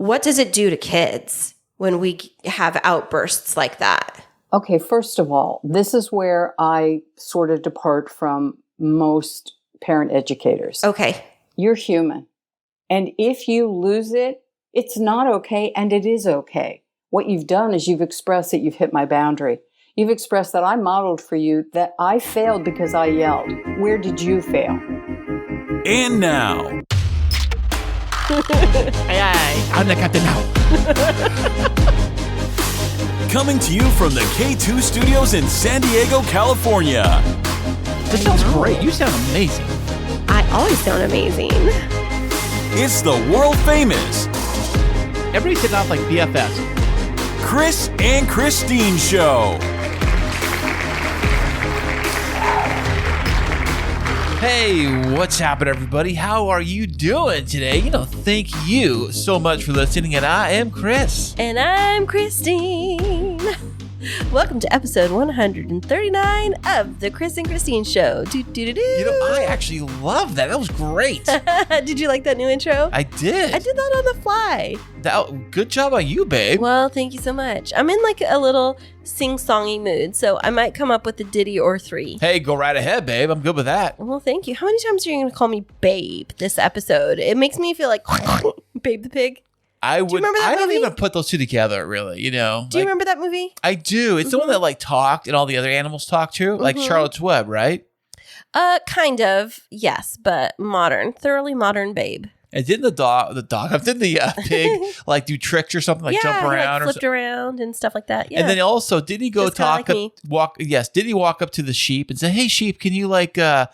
what does it do to kids when we have outbursts like that? Okay, first of all, this is where I sort of depart from most parent educators. Okay. You're human. And if you lose it, it's not okay, and it is okay. What you've done is you've expressed that you've hit my boundary. You've expressed that I modeled for you that I failed because I yelled. Where did you fail? And now. Aye, aye. I'm the captain now. Coming to you from the K2 Studios in San Diego, California. This sounds great. You sound amazing. I always sound amazing. It's the world famous Everybody's hitting off like BFFs. Kris and Kristine Show. Hey, what's happening, everybody? How are you doing today? Thank you so much for listening, and I am Kris. And I'm Kristine. Welcome to episode 139 of the Kris and Kristine Show. I actually love that. That was great. Did you like that new intro? I did. I did that on the fly. Good job on you, babe. Well, thank you so much. I'm in like a little sing-songy mood, so I might come up with a ditty or three. Hey, go right ahead, babe. I'm good with that. Well, thank you. How many times are you going to call me babe this episode? It makes me feel like Babe the Pig. I would. Do you remember that I don't movie? even put those two together, really. Do you remember that movie? I do. It's the one that like talked and all the other animals talked too, like Charlotte's Web, right? Kind of, yes, but modern, thoroughly modern Babe. And didn't didn't the pig like do tricks or something, like jump around he, flipped around and stuff like that. Yeah. And then also, did he go Just kinda like me. Did he walk up to the sheep and say, "Hey, sheep, can you help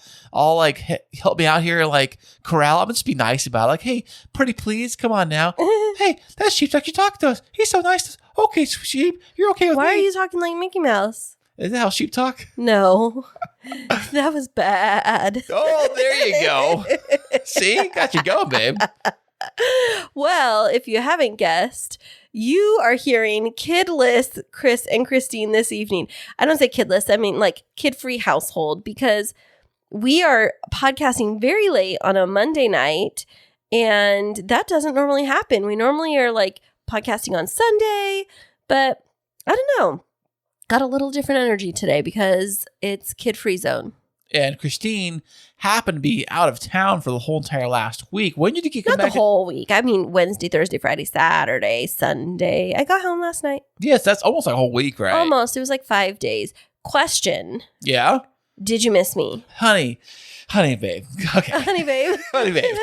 me out here and like corral? I'm gonna just be nice about it. Like, hey, pretty please, come on now. Hey, that sheep's actually talking to us. He's so nice to us. Okay, sheep, you're okay with me. Why are you talking like Mickey Mouse? Is that how sheep talk? No, that was bad. Oh, there you go. See, got you going, babe. Well, if you haven't guessed, you are hearing kidless Kris and Kristine this evening. I don't say kidless, I mean like kid-free household, because we are podcasting very late on a Monday night, and that doesn't normally happen. We normally are like podcasting on Sunday, but I don't know. Got a little different energy today because it's kid-free zone. And Kristine happened to be out of town for the whole entire last week. When did you come back? Not the whole week. I mean, Wednesday, Thursday, Friday, Saturday, Sunday. I got home last night. Yes, that's almost like a whole week, right? Almost. It was like 5 days. Question. Yeah? Did you miss me? Honey, babe. Okay. Honey, babe. Honey, babe.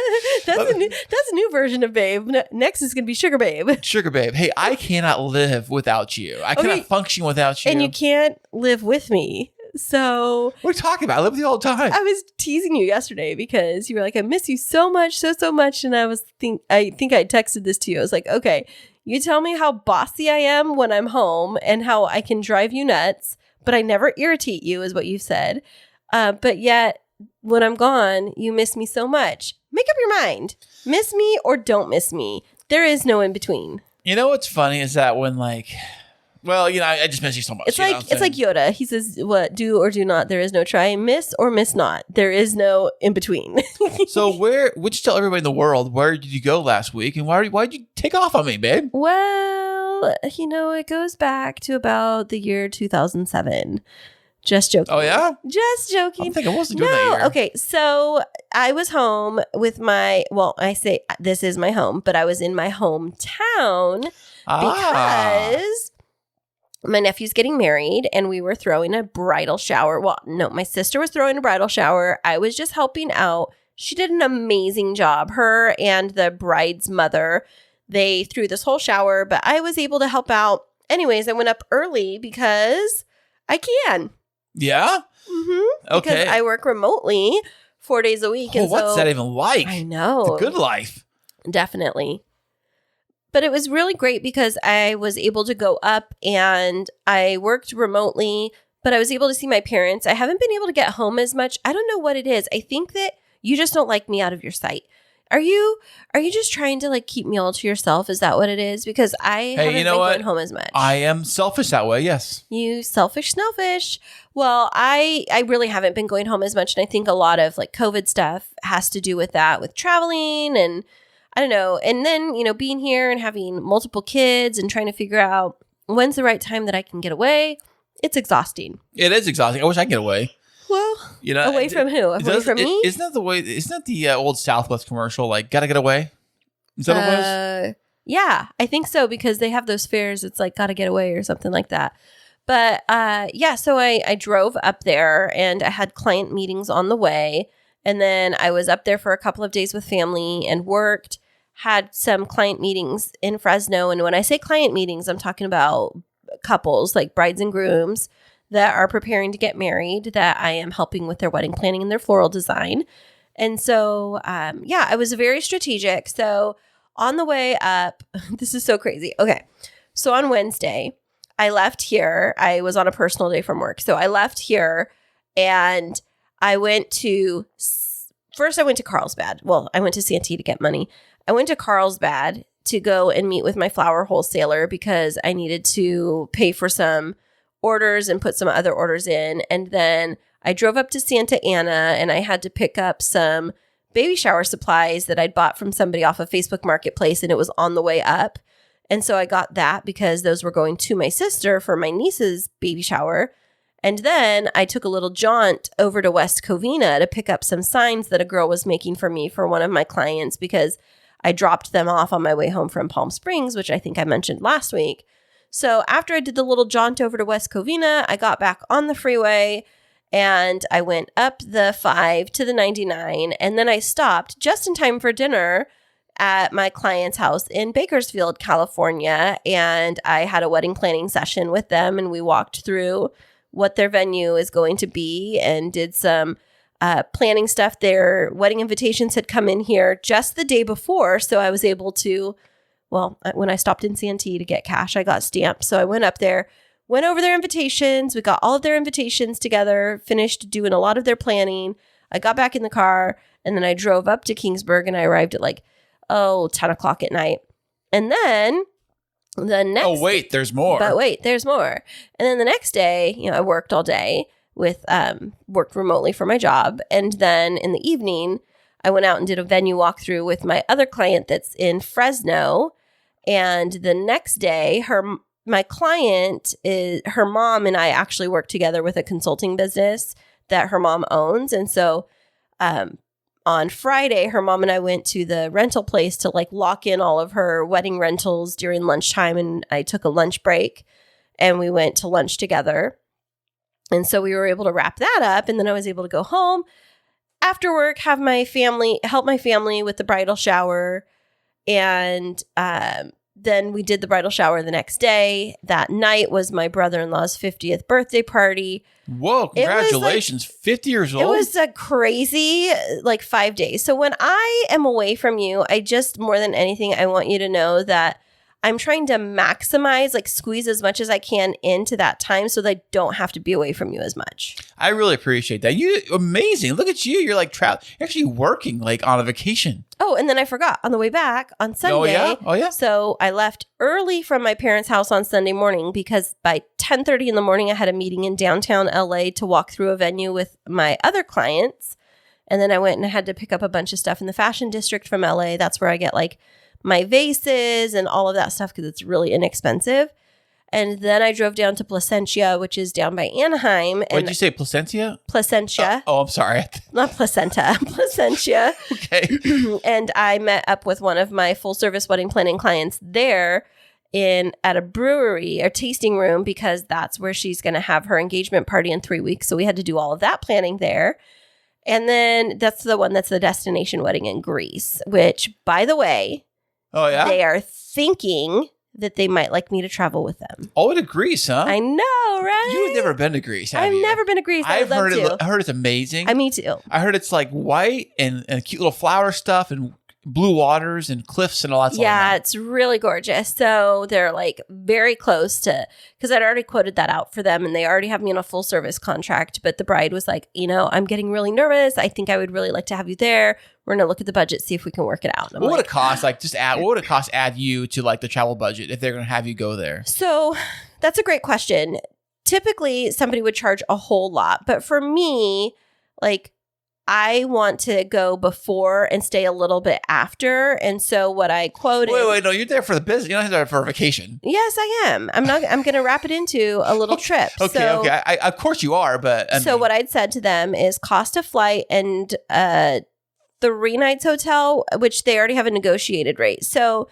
That's a new version of babe. Next is going to be sugar babe. Sugar babe. Hey, I cannot live without you. I cannot function without you. And you can't live with me. So what are you talking about? I live with you all the time. I was teasing you yesterday because you were like, I miss you so much, so much. And I think I texted this to you. I was like, okay, you tell me how bossy I am when I'm home and how I can drive you nuts, but I never irritate you, is what you said. But yet when I'm gone, you miss me so much. Make up your mind. Miss me or don't miss me. There is no in between. You know what's funny is that when I just miss you so much. It's like Yoda. He says, "What do or do not? There is no try. Miss or miss not. There is no in between." So would you tell everybody in the world, where did you go last week, and why did you take off on me, babe? Well, it goes back to about the year 2007. Just joking. Oh yeah, just joking. I think I wasn't doing that year. Okay, so I was home with I say this is my home, but I was in my hometown because my nephew's getting married and we were throwing a bridal shower. Well, no, my sister was throwing a bridal shower. I was just helping out. She did an amazing job. Her and the bride's mother, they threw this whole shower, but I was able to help out. Anyways, I went up early because I can. Yeah? Mm-hmm. Okay. Because I work remotely 4 days a week. And what's that even like? I know. The good life. Definitely. But it was really great because I was able to go up and I worked remotely, but I was able to see my parents. I haven't been able to get home as much. I don't know what it is. I think that you just don't like me out of your sight. Are you just trying to like keep me all to yourself? Is that what it is? Because I haven't been going home as much. I am selfish that way, yes. You selfish. Well, I really haven't been going home as much. And I think a lot of like COVID stuff has to do with that, with traveling. And I don't know. And then, being here and having multiple kids and trying to figure out when's the right time that I can get away, it's exhausting. It is exhausting. I wish I could get away. Well, away from who? Away from me? Isn't that the way? Isn't that the old Southwest commercial? Like, gotta get away. Is that what it was? Yeah, I think so, because they have those fairs. It's like gotta get away or something like that. But so I drove up there and I had client meetings on the way. And then I was up there for a couple of days with family and worked, had some client meetings in Fresno. And when I say client meetings, I'm talking about couples, like brides and grooms that are preparing to get married, that I am helping with their wedding planning and their floral design. And so, I was very strategic. So on the way up, this is so crazy. Okay. So on Wednesday, I left here. I was on a personal day from work. So I left here and I went to Carlsbad. Well, I went to Santee to get money. I went to Carlsbad to go and meet with my flower wholesaler because I needed to pay for some orders and put some other orders in. And then I drove up to Santa Ana and I had to pick up some baby shower supplies that I'd bought from somebody off of Facebook Marketplace, and it was on the way up. And so I got that because those were going to my sister for my niece's baby shower. And then I took a little jaunt over to West Covina to pick up some signs that a girl was making for me for one of my clients, because I dropped them off on my way home from Palm Springs, which I think I mentioned last week. So after I did the little jaunt over to West Covina, I got back on the freeway and I went up the 5 to the 99. And then I stopped just in time for dinner at my client's house in Bakersfield, California. And I had a wedding planning session with them, and we walked through what their venue is going to be and did some planning stuff. Their wedding invitations had come in here just the day before. So I was able to, when I stopped in Santee to get cash, I got stamps. So I went up there, went over their invitations. We got all of their invitations together, finished doing a lot of their planning. I got back in the car and then I drove up to Kingsburg and I arrived at 10 o'clock at night. And then the next... Oh, wait, there's more. But wait, there's more. And then the next day, I worked all day worked remotely for my job. And then in the evening, I went out and did a venue walkthrough with my other client that's in Fresno. And the next day, my client, her mom and I actually work together with a consulting business that her mom owns. And so on Friday, her mom and I went to the rental place to lock in all of her wedding rentals during lunchtime. And I took a lunch break and we went to lunch together. And so we were able to wrap that up. And then I was able to go home after work, help my family with the bridal shower. And then we did the bridal shower the next day. That night was my brother-in-law's 50th birthday party. Whoa, congratulations. 50 years old? It was a crazy 5 days. So when I am away from you, I just, more than anything, I want you to know that I'm trying to maximize, squeeze as much as I can into that time so that I don't have to be away from you as much. I really appreciate that. You amazing. Look at you. You're you're actually working on a vacation. Oh, and then I forgot on the way back on Sunday. Oh, yeah? So I left early from my parents' house on Sunday morning because by 10:30 in the morning, I had a meeting in downtown LA to walk through a venue with my other clients. And then I went and I had to pick up a bunch of stuff in the fashion district from LA. That's where I get my vases and all of that stuff because it's really inexpensive. And then I drove down to Placentia, which is down by Anaheim. What did you say, Placentia? Placentia. Oh, I'm sorry. Not placenta. Placentia. Okay. And I met up with one of my full-service wedding planning clients there at a brewery or tasting room because that's where she's going to have her engagement party in 3 weeks. So we had to do all of that planning there. And then that's the one that's the destination wedding in Greece, which, by the way, oh yeah, they are thinking that they might like me to travel with them. Oh, to Greece, huh? I know, right? You've never been to Greece, have I've you? never been to Greece. I heard it's amazing. Me too. I heard it's white and cute little flower stuff and blue waters and cliffs and all that stuff. Yeah, it's really gorgeous. So they're very close to, because I'd already quoted that out for them and they already have me on a full service contract. But the bride was I'm getting really nervous. I think I would really like to have you there. We're going to look at the budget, see if we can work it out. What would it cost? What would it cost add you to the travel budget if they're going to have you go there? So that's a great question. Typically somebody would charge a whole lot, but for me, I want to go before and stay a little bit after. And so what I quoted. Wait, no, you're there for the business. You're not there for a vacation. Yes, I am. I'm going to wrap it into a little trip. Okay. Of course you are, but. What I'd said to them is cost of flight and 3 nights hotel, which they already have a negotiated rate. So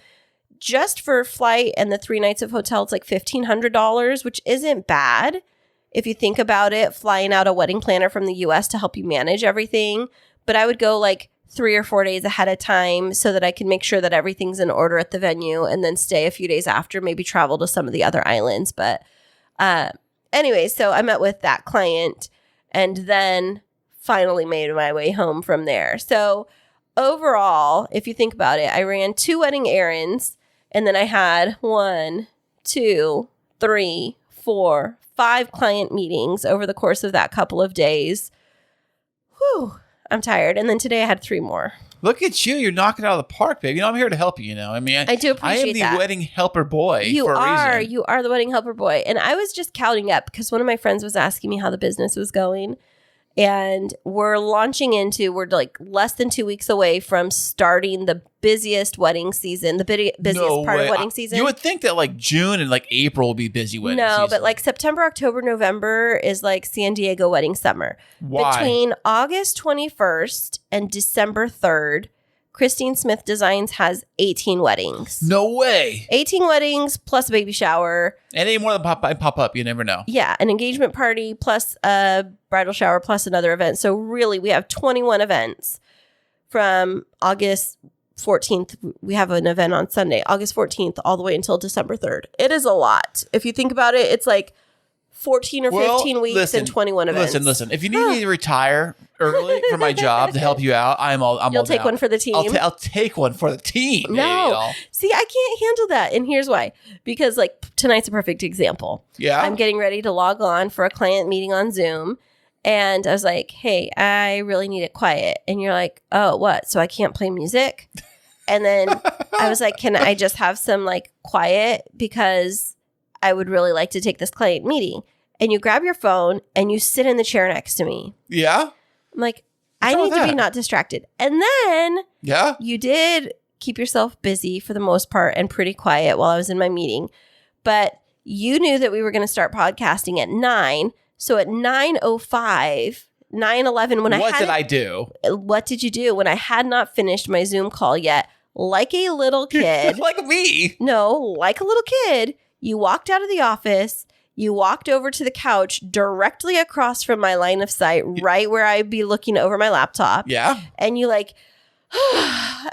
just for flight and the 3 nights of hotel, it's like $1,500, which isn't bad. If you think about it, flying out a wedding planner from the US to help you manage everything. But I would go like 3 or 4 days ahead of time so that I can make sure that everything's in order at the venue and then stay a few days after, maybe travel to some of the other islands. But anyway, so I met with that client and then finally made my way home from there. So overall, if you think about it, I ran 2 wedding errands and then I had 1, 2, 3, 4, 5 client meetings over the course of that couple of days. Whew, I'm tired. And then today I had 3 more. Look at you. You're knocking it out of the park, babe. I'm here to help you, I mean, I do appreciate that. I am the wedding helper boy You for a are. reason. You are the wedding helper boy. And I was just counting up because one of my friends was asking me how the business was going. And we're like less than 2 weeks away from starting the busiest wedding season, the busiest part of wedding season. You would think that like June and like April will be busy wedding season. No, but like September, October, November is like San Diego wedding summer. Why? Between August 21st and December 3rd, Kristine Smith Designs has 18 weddings. No way. 18 weddings plus a baby shower. And any more than pop up, you never know. Yeah, an engagement party plus a bridal shower plus another event. So really, we have 21 events from August 14th. We have an event on Sunday, August 14th, all the way until December 3rd. It is a lot. If you think about it, it's like 14 or 15 weeks and 21 events. Listen. If you need me to retire early for my job to help you out, You'll take one for the team. I'll take one for the team. No. See, I can't handle that. And here's why. Because like tonight's a perfect example. Yeah. I'm getting ready to log on for a client meeting on Zoom. And I was like, hey, I really need it quiet. And you're like, oh, what? So I can't play music? And then I was like, can I just have some like quiet? Because I would really like to take this client meeting. And you grab your phone and you sit in the chair next to me. Yeah. I'm like, I need to be not distracted. And then you did keep yourself busy for the most part and pretty quiet while I was in my meeting. But you knew that we were going to start podcasting at 9. So at 9:05, 9:11, what did I do? What did you do when I had not finished my Zoom call yet? Like a little kid. Like me. No, like a little kid. You walked out of the office. You walked over to the couch directly across from my line of sight, right where I'd be looking over my laptop. Yeah. And you like,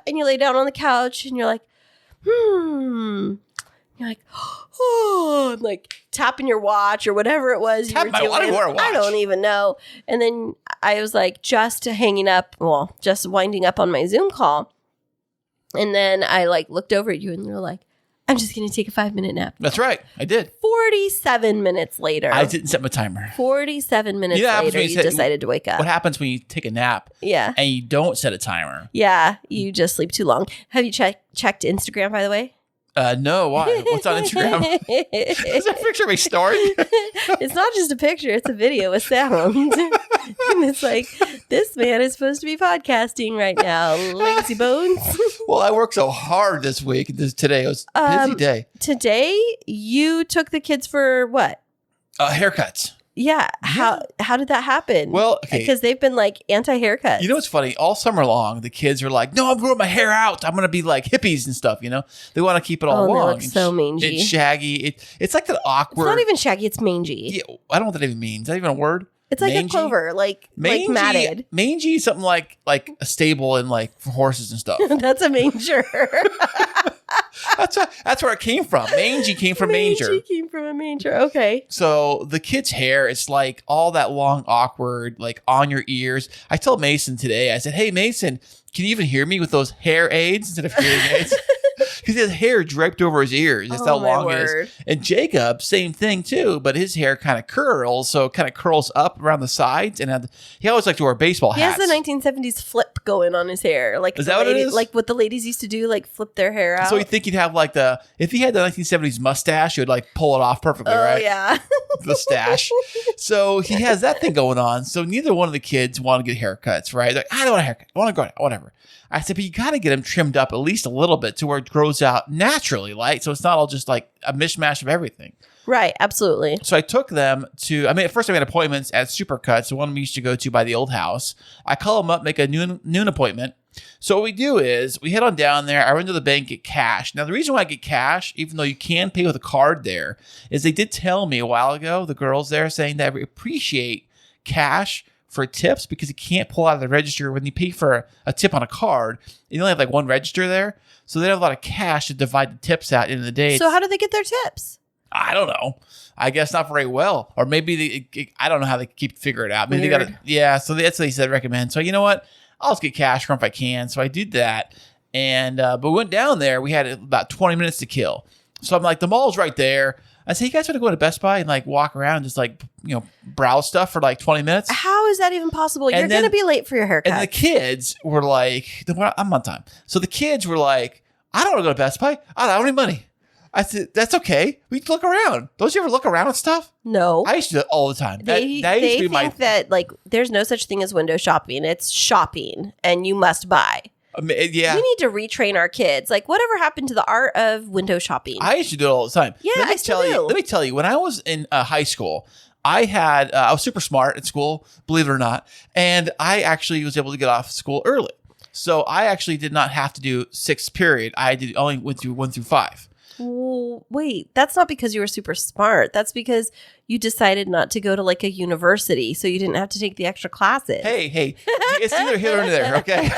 and you lay down on the couch and you're like, You're like, oh, I'm like tapping your watch or whatever it was you were doing. I don't even know. And then I was like just winding up on my Zoom call. And then I like looked over at you and you were like, I'm just going to take a 5-minute nap. That's right. I did. 47 minutes later. I didn't set my timer. 47 minutes later, you decided to wake up. What happens when you take a nap and you don't set a timer? Yeah, you just sleep too long. Have you checked Instagram, by the way? No, why? What's on Instagram? Is that a picture of my story? It's not just a picture, it's a video with sound. And it's like, this man is supposed to be podcasting right now. Lazy bones. Well, I worked so hard this week. Today was a busy day. Today, you took the kids for what? Haircuts. Yeah. How did that happen? Well, okay. Because they've been like anti-haircuts. You know what's funny? All summer long, the kids are like, no, I'm growing my hair out. I'm going to be like hippies and stuff, They want to keep it all long. They look so mangy. It's shaggy. It's like that awkward. It's not even shaggy. It's mangy. Yeah, I don't know what that even means. Is that even a word? It's like mangy? A clover, like matted. Mangy is something like a stable and like for horses and stuff. That's a manger. That's where it came from. Mangy came from manger. Mangy came from a manger. Okay. So the kid's hair, it's like all that long, awkward, like on your ears. I told Mason today, I said, hey, Mason, can you even hear me with those hair aids instead of hearing aids? Because his hair draped over his ears. That's how long it is. And Jacob, same thing too, but his hair kind of curls, so it kind of curls up around the sides. And he always liked to wear baseball hats. He has the 1970s flip going on his hair. Like is that what it is? Like what the ladies used to do, like flip their hair out. So you think he'd have like if he had the 1970s mustache, he would like pull it off perfectly, right? Oh, yeah. The stash. So he has that thing going on. So neither one of the kids want to get haircuts, right? Like, I don't want a haircut. I want to go, whatever. I said, but you got to get them trimmed up at least a little bit to where it grows out naturally, right? So it's not all just like a mishmash of everything. Right, absolutely. So I took them to, at first I made appointments at Supercuts, the one we used to go to by the old house. I call them up, make a noon appointment. So what we do is we head on down there. I run to the bank, get cash. Now, the reason why I get cash, even though you can pay with a card there, is they did tell me a while ago, the girls there, saying that we appreciate cash for tips because you can't pull out of the register when you pay for a tip on a card. You only have like one register there. So they have a lot of cash to divide the tips out in the day. So how do they get their tips? I don't know. I guess not very well. Or maybe I don't know how they keep figure it out. Maybe Weird. they got yeah. So that's what they said recommend. So you know what? I'll just get cash from if I can. So I did that. And, but we went down there. We had about 20 minutes to kill. So I'm like, the mall's right there. I said, you guys want to go to Best Buy and like walk around and just like, browse stuff for like 20 minutes? How is that even possible? You're going to be late for your haircut. And the kids were like, I'm on time. So the kids were like, I don't want to go to Best Buy. I don't have any money. I said, that's okay. We can look around. Don't you ever look around at stuff? No. I used to do it all the time. They think that like there's no such thing as window shopping. It's shopping and you must buy. Yeah. We need to retrain our kids. Like, whatever happened to the art of window shopping? I used to do it all the time. Yeah, I still do. Let me tell you, when I was in high school, I was super smart at school, believe it or not. And I actually was able to get off school early. So I actually did not have to do 6th period. I only went through 1 through 5. Well, wait, that's not because you were super smart. That's because you decided not to go to like a university, so you didn't have to take the extra classes. Hey, it's neither here nor there, okay?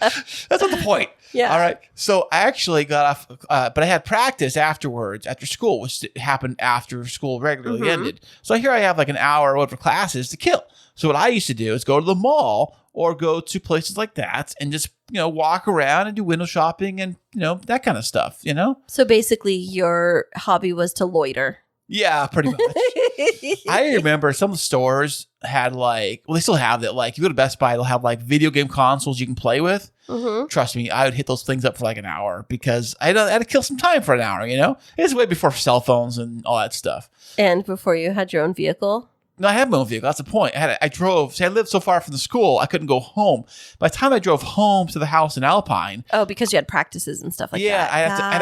That's not the point. Yeah. All right. So I actually got off, but I had practice afterwards, after school, which happened after school regularly ended. So here I have like an hour or whatever classes to kill. So what I used to do is go to the mall or go to places like that and just, walk around and do window shopping and, that kind of stuff, So basically your hobby was to loiter. Yeah, pretty much. I remember some stores had they still have that. Like, you go to Best Buy, they'll have like video game consoles you can play with. Mm-hmm. Trust me, I would hit those things up for like an hour because I had to kill some time for an hour, It's way before cell phones and all that stuff. And before you had your own vehicle? No, I had my own vehicle. That's the point. I drove. See, I lived so far from the school, I couldn't go home. By the time I drove home to the house in Alpine. Oh, because you had practices and stuff like that. Yeah,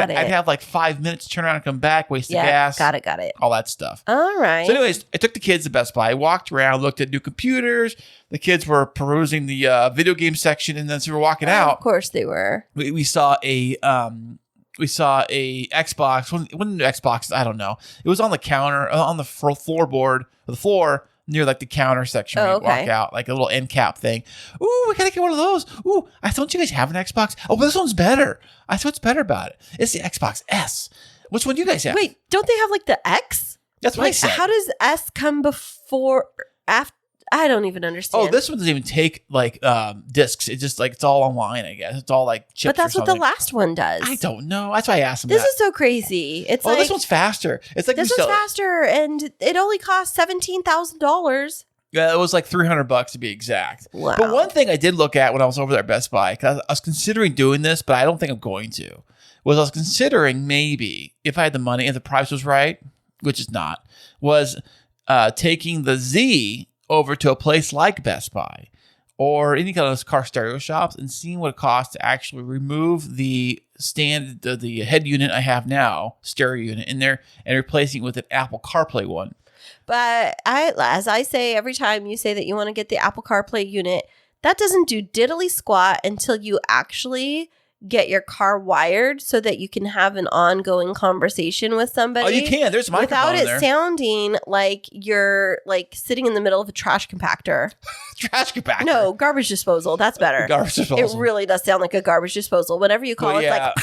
I'd have like 5 minutes to turn around and come back, waste the gas. Got it. All that stuff. All right. So anyways, I took the kids to Best Buy. I walked around, looked at new computers. The kids were perusing the video game section, and then as we were walking out. Of course they were. We saw a Xbox. One Xbox, I don't know. It was on the counter, on the floor near like the counter section where you walk out, like a little INCAF thing. Ooh, we gotta get one of those. Ooh, don't you guys have an Xbox? Oh, but this one's better. I said, what's better about it? It's the Xbox S. Which one do you guys have? Wait, don't they have like the X? That's what I said. How does S come before, after? I don't even understand. Oh, this one doesn't even take like discs. It's just like it's all online, I guess. It's all like chips. But that's what the last one does. I don't know. That's why I asked him. This is so crazy. It's this one's faster. It's like this one's faster, and it only costs $17,000. Yeah, it was like $300 to be exact. Wow. But one thing I did look at when I was over there at Best Buy, because I was considering doing this, but I don't think I'm going to. I was considering maybe if I had the money and the price was right, which is not, was taking the Z over to a place like Best Buy or any kind of those car stereo shops and seeing what it costs to actually remove the the head unit I have now, stereo unit in there, and replacing it with an Apple CarPlay one. But as I say every time you say that you want to get the Apple CarPlay unit, that doesn't do diddly squat until you actually get your car wired so that you can have an ongoing conversation with somebody. Oh, you can. There's a microphone without it there. Sounding like you're like sitting in the middle of a trash compactor. Trash compactor? No, garbage disposal. That's better. Garbage disposal. It really does sound like a garbage disposal. Whatever you call it, like.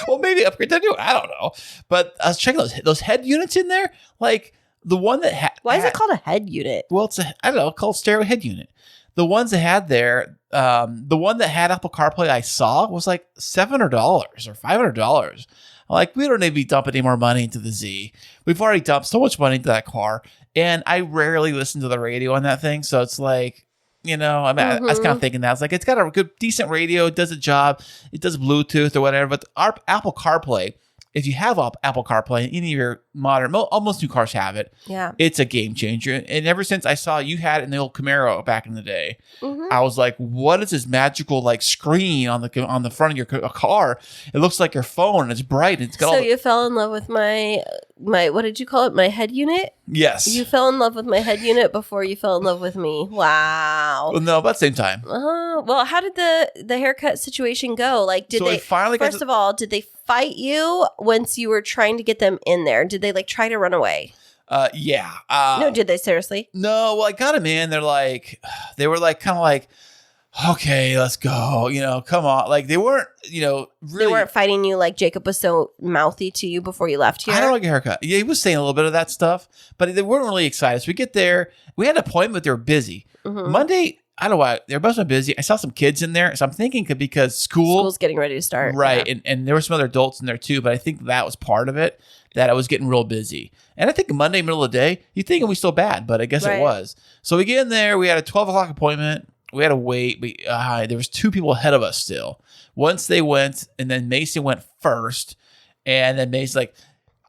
Well, maybe upgrade that new. I don't know. But I was checking those head units in there. Like the one that Why is it called a head unit? Well, it's I don't know, called stereo head unit. the ones they had there, the one that had Apple CarPlay I saw was like $700 or $500. Like, we don't need to be dumping any more money into the Z. We've already dumped so much money into that car. And I rarely listen to the radio on that thing. So it's like, you know, I mean, I was kind of thinking that. It's like, it's got a good, decent radio. It does a job. It does Bluetooth or whatever. But our Apple CarPlay, if you have Apple CarPlay, any of your modern, almost new cars have it. Yeah. It's a game changer. And ever since I saw you had it in the old Camaro back in the day, I was like, what is this magical like screen on the front of your car? It looks like your phone and it's bright. And it's got so you fell in love with my what did you call it? My head unit? Yes. You fell in love with my head unit before you fell in love with me. Wow. Well, no, about the same time. Well, how did the haircut situation go? Like, did they finally first of all, did they fight you once you were trying to get them in there? Did they like try to run away? Yeah. No, did they seriously? No, well, I got them in. They were like kind of like, okay, let's go. You know, come on. Like, they weren't, you know, really. They weren't fighting you like Jacob was so mouthy to you before you left here? I don't like a haircut. Yeah, he was saying a little bit of that stuff, but they weren't really excited. So we get there. We had an appointment. They were busy. Monday, I don't know why. They're both busy. I saw some kids in there. So I'm thinking because school's getting ready to start. Right. Yeah. And there were some other adults in there too, but I think that was part of it, that I was getting real busy. And I think Monday, middle of the day, you'd think it was still bad, but I guess it was. So we get in there. We had a 12 o'clock appointment. We had to wait. There was 2 people ahead of us still. Once they went, and then Mason went first. And then Mason's like,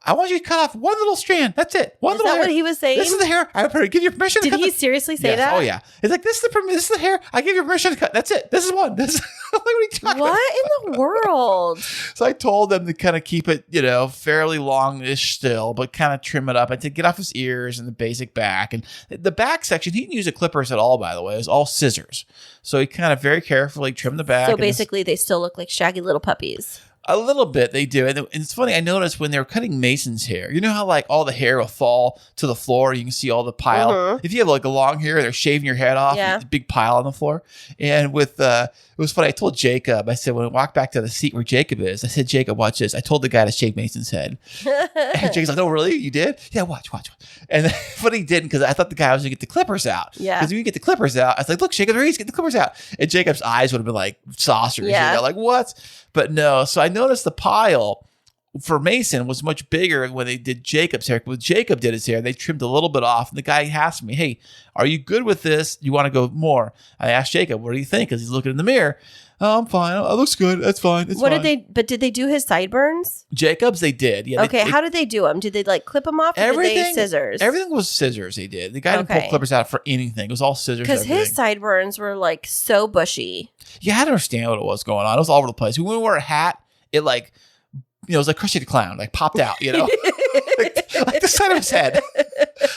I want you to cut off one little strand. That's it. One little hair. Is that what he was saying? This is the hair. I give you permission to cut. Did he seriously say that? Oh, yeah. It's like, this is the hair. I give you permission to cut. That's it. This is one. Like, what are you talking about? What in the world? So I told them to kind of keep it, you know, fairly long-ish still, but kind of trim it up. I said, get off his ears and the basic back. And the back section, he didn't use the clippers at all, by the way. It was all scissors. So he kind of very carefully trimmed the back. So basically, they still look like shaggy little puppies. A little bit, they do. And it's funny, I noticed when they were cutting Mason's hair, you know how like all the hair will fall to the floor, you can see all the pile. If you have like a long hair, they're shaving your head off, a big pile on the floor. And with it was funny, I told Jacob, I said, when I walked back to the seat where Jacob is, I said, Jacob, watch this. I told the guy to shave Mason's head. And Jacob's like, oh, really? You did? Yeah, watch. And but he didn't, because I thought the guy was going to get the clippers out. Yeah. Because when you get the clippers out, I was like, look, Jacob, he's getting the clippers out. And Jacob's eyes would have been like saucers. Yeah. You know, like, what? But no. So I noticed the pile for Mason was much bigger when they did Jacob's hair. When Jacob did his hair, they trimmed a little bit off. And the guy asked me, hey, are you good with this? You want to go more? I asked Jacob, what do you think? Because he's looking in the mirror. Oh, I'm fine. It looks good. That's fine. It's fine. Did they do his sideburns? Jacob's, they did. Yeah. Okay. How did they do them? Did they like clip them off, or did they scissors? Everything was scissors. They did. The guy didn't pull clippers out for anything. It was all scissors. Because his sideburns were like so bushy. Yeah, I don't understand what it was going on. It was all over the place. When we wore a hat, it like, you know, it was like Kristine the Clown, like popped out, you know, like the side of his head,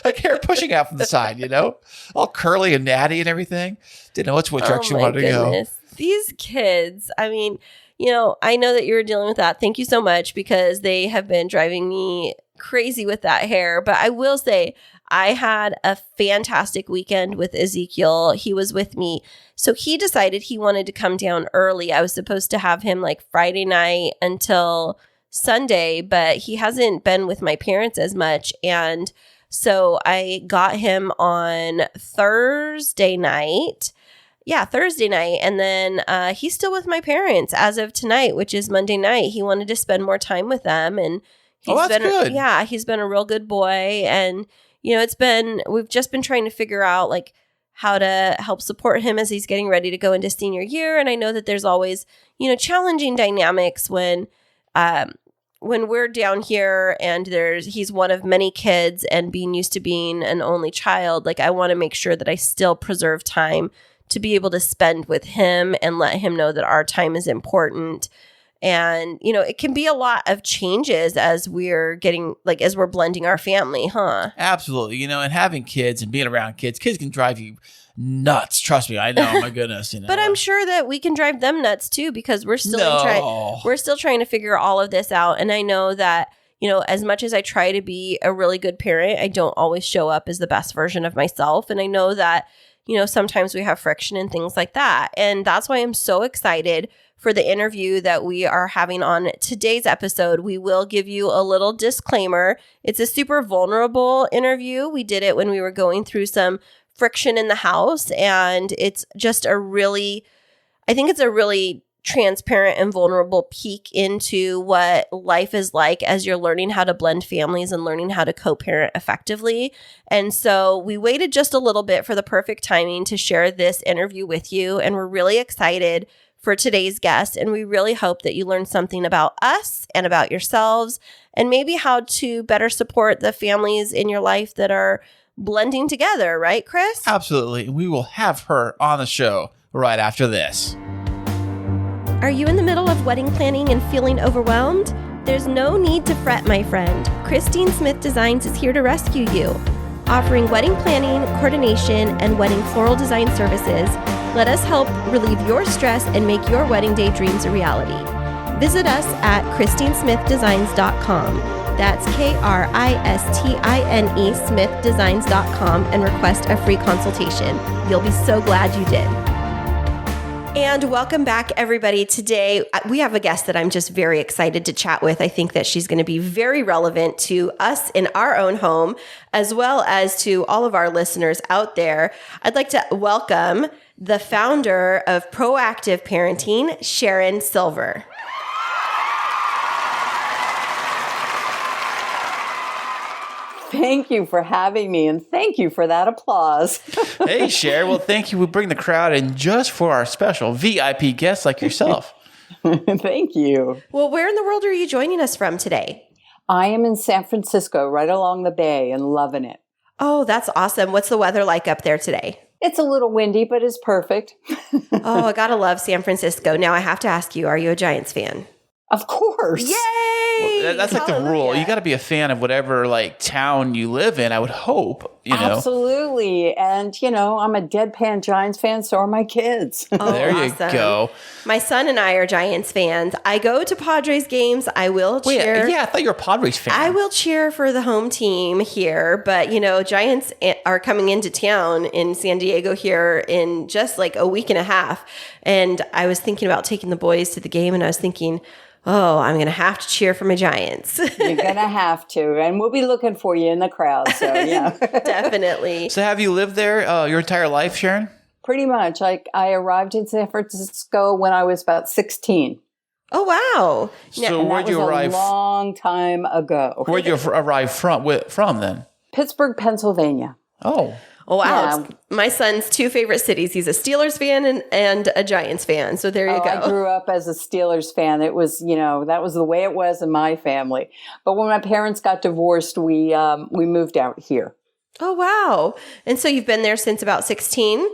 like hair pushing out from the side, you know, all curly and natty and everything. Didn't know which direction you wanted to go. These kids, I mean, you know, I know that you're dealing with that. Thank you so much, because they have been driving me crazy with that hair. But I will say, I had a fantastic weekend with Ezekiel. He was with me. So he decided he wanted to come down early. I was supposed to have him like Friday night until Sunday, but he hasn't been with my parents as much. And so I got him on Thursday night. Yeah, Thursday night. And then he's still with my parents as of tonight, which is Monday night. He wanted to spend more time with them. And that's good. Yeah, he's been a real good boy. And, you know, we've just been trying to figure out like how to help support him as he's getting ready to go into senior year. And I know that there's always, you know, challenging dynamics when we're down here and he's one of many kids, and being used to being an only child. Like, I want to make sure that I still preserve time to be able to spend with him and let him know that our time is important. And, you know, it can be a lot of changes as we're blending our family, huh? Absolutely. You know, and having kids and being around kids can drive you nuts. Trust me. I know. My goodness. You know. But I'm sure that we can drive them nuts too, because we're still trying to figure all of this out. And I know that, you know, as much as I try to be a really good parent, I don't always show up as the best version of myself. And I know that, you know, sometimes we have friction and things like that. And that's why I'm so excited for the interview that we are having on today's episode. We will give you a little disclaimer. It's a super vulnerable interview. We did it when we were going through some friction in the house. And it's just I think it's a really transparent and vulnerable peek into what life is like as you're learning how to blend families and learning how to co-parent effectively. And so we waited just a little bit for the perfect timing to share this interview with you. And we're really excited for today's guest. And we really hope that you learn something about us and about yourselves and maybe how to better support the families in your life that are blending together. Right, Kris? Absolutely. We will have her on the show right after this. Are you in the middle of wedding planning and feeling overwhelmed? There's no need to fret, my friend. Kristine Smith Designs is here to rescue you. Offering wedding planning, coordination, and wedding floral design services, let us help relieve your stress and make your wedding day dreams a reality. Visit us at KristineSmithDesigns.com. That's KRISTINE SmithDesigns.com and request a free consultation. You'll be so glad you did. And welcome back, everybody. Today, we have a guest that I'm just very excited to chat with. I think that she's going to be very relevant to us in our own home, as well as to all of our listeners out there. I'd like to welcome the founder of Proactive Parenting, Sharon Silver. Thank you for having me, and thank you for that applause. Hey, Cher. Well, thank you. We bring the crowd in just for our special VIP guests like yourself. Thank you. Well, where in the world are you joining us from today? I am in San Francisco, right along the bay, and loving it. Oh, that's awesome. What's the weather like up there today? It's a little windy, but it's perfect. Oh, I gotta love San Francisco. Now I have to ask you, are you a Giants fan? Of course. Yay! Well, that's like the rule. You got to be a fan of whatever like town you live in, I would hope, you know. Absolutely. And, I'm a deadpan Giants fan, so are my kids. Oh, there awesome. you go. My son and I are Giants fans. I go to Padres games. I will cheer. Yeah, I thought you were a Padres fan. I will cheer for the home team here, but Giants are coming into town in San Diego here in just like a week and a half. And I was thinking about taking the boys to the game, and I was thinking, oh, I'm going to have to cheer for my Giants. You're going to have to. And we'll be looking for you in the crowd. So, yeah. Definitely. So have you lived there your entire life, Sharon? Pretty much. I arrived in San Francisco when I was about 16. Oh, wow. So where'd you arrive? A long time ago. Where'd you arrive from then? Pittsburgh, Pennsylvania. Oh. Oh, wow. Yeah. It's my son's two favorite cities. He's a Steelers fan and a Giants fan. So there you go. I grew up as a Steelers fan. It was, that was the way it was in my family. But when my parents got divorced, we moved out here. Oh, wow. And so you've been there since about 16?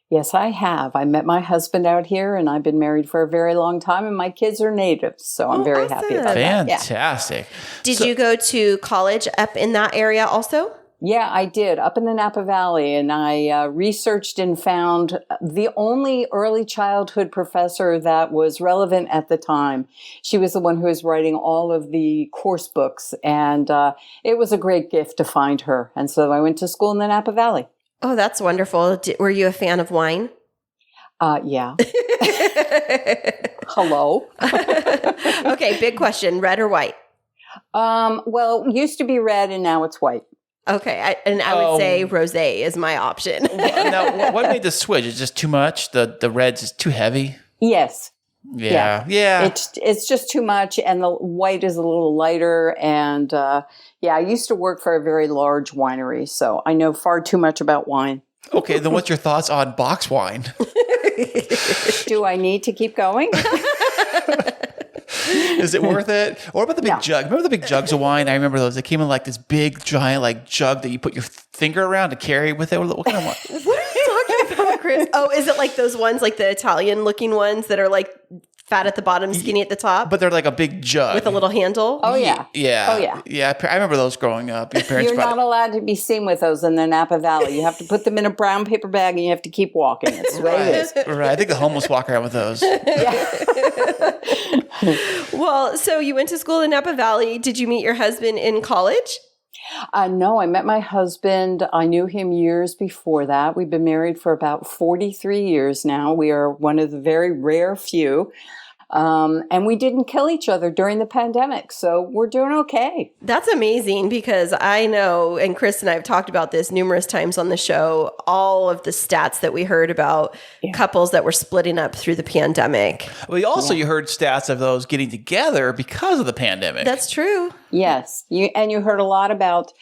Yes, I have. I met my husband out here, and I've been married for a very long time, and my kids are natives. So I'm very happy about that. Fantastic. Did you go to college up in that area also? Yeah, I did, up in the Napa Valley, and I researched and found the only early childhood professor that was relevant at the time. She was the one who was writing all of the course books, and it was a great gift to find her. And so I went to school in the Napa Valley. Oh, that's wonderful. Were you a fan of wine? Yeah. Hello. Okay, big question, red or white? Well, it used to be red, and now it's white. Okay, I would say rosé is my option. Now, what made the switch? Is it just too much? The red's is too heavy? Yes. Yeah. It's just too much, and the white is a little lighter. And I used to work for a very large winery, so I know far too much about wine. Okay, then what's your thoughts on box wine? Do I need to keep going? Is it worth it? Or about the big jug? Remember the big jugs of wine? I remember those. They came in like this big, giant like jug that you put your finger around to carry with it. What kind of wine? What are you talking about, Kris? Oh, is it like those ones, like the Italian-looking ones that are like fat at the bottom, skinny at the top? But they're like a big jug. With a little handle? Oh, yeah. Yeah. Oh, yeah. Yeah, I remember those growing up. Your parents You're not allowed to be seen with those in the Napa Valley. You have to put them in a brown paper bag, and you have to keep walking. It's the way it is. Right. I think the homeless walk around with those. Well, so you went to school in Napa Valley. Did you meet your husband in college? No, I met my husband. I knew him years before that. We've been married for about 43 years now. We are one of the very rare few. And we didn't kill each other during the pandemic. So we're doing okay. That's amazing because I know, and Kris and I have talked about this numerous times on the show, all of the stats that we heard about couples that were splitting up through the pandemic. Well, you heard stats of those getting together because of the pandemic. That's true. Yes. You heard a lot about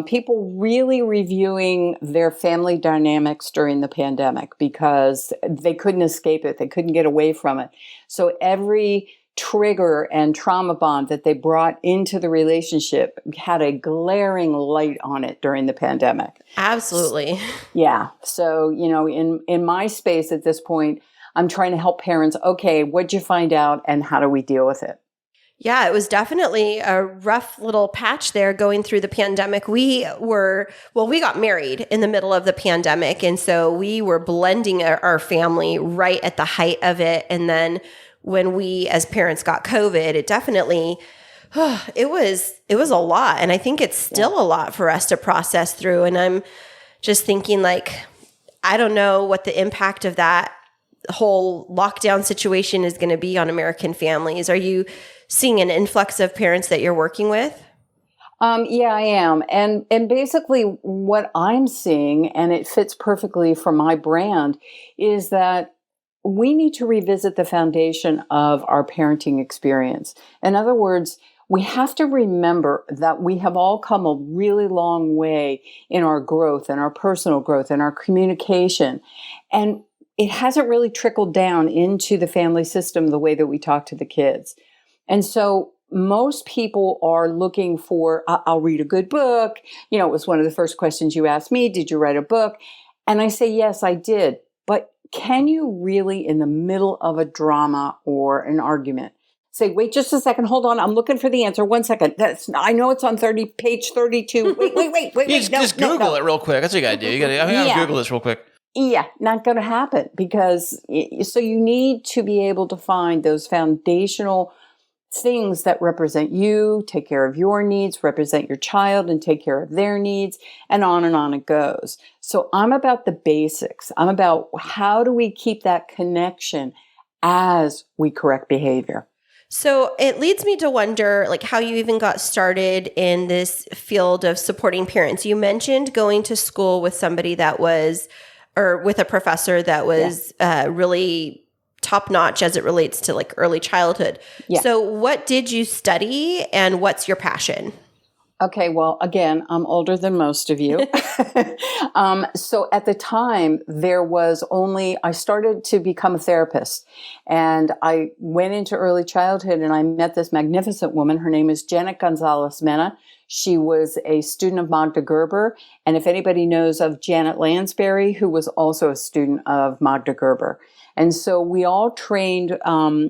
people really reviewing their family dynamics during the pandemic because they couldn't escape it. They couldn't get away from it. So every trigger and trauma bond that they brought into the relationship had a glaring light on it during the pandemic. Absolutely. Yeah. So, in my space at this point, I'm trying to help parents. Okay, what'd you find out and how do we deal with it? Yeah, it was definitely a rough little patch there going through the pandemic. We got married in the middle of the pandemic. And so we were blending our family right at the height of it. And then when we as parents got COVID, it definitely, it was a lot. And I think it's still a lot for us to process through. And I'm just thinking I don't know what the impact of that whole lockdown situation is going to be on American families. Are you seeing an influx of parents that you're working with? Yeah, I am. And basically what I'm seeing, and it fits perfectly for my brand, is that we need to revisit the foundation of our parenting experience. In other words, we have to remember that we have all come a really long way in our growth and our personal growth and our communication. And it hasn't really trickled down into the family system the way that we talk to the kids. And so most people are looking for, I'll read a good book. It was one of the first questions you asked me, did you write a book? And I say, yes, I did. But can you really, in the middle of a drama or an argument, say, wait just a second, hold on, I'm looking for the answer. 1 second. I know it's on page 32. Wait. Just Google it real quick. That's what you got to do. You got to Google this real quick. Yeah, not going to happen because so you need to be able to find those foundational things that represent you, take care of your needs, represent your child and take care of their needs, and on it goes. So I'm about the basics. I'm about how do we keep that connection as we correct behavior. So it leads me to wonder how you even got started in this field of supporting parents. You mentioned going to school with somebody that was, or with a professor that was really top-notch as it relates to early childhood. Yeah. So what did you study and what's your passion? Okay, well, again, I'm older than most of you. So at the time, I started to become a therapist. And I went into early childhood and I met this magnificent woman. Her name is Janet Gonzalez Mena. She was a student of Magda Gerber. And if anybody knows of Janet Lansbury, who was also a student of Magda Gerber. And so we all trained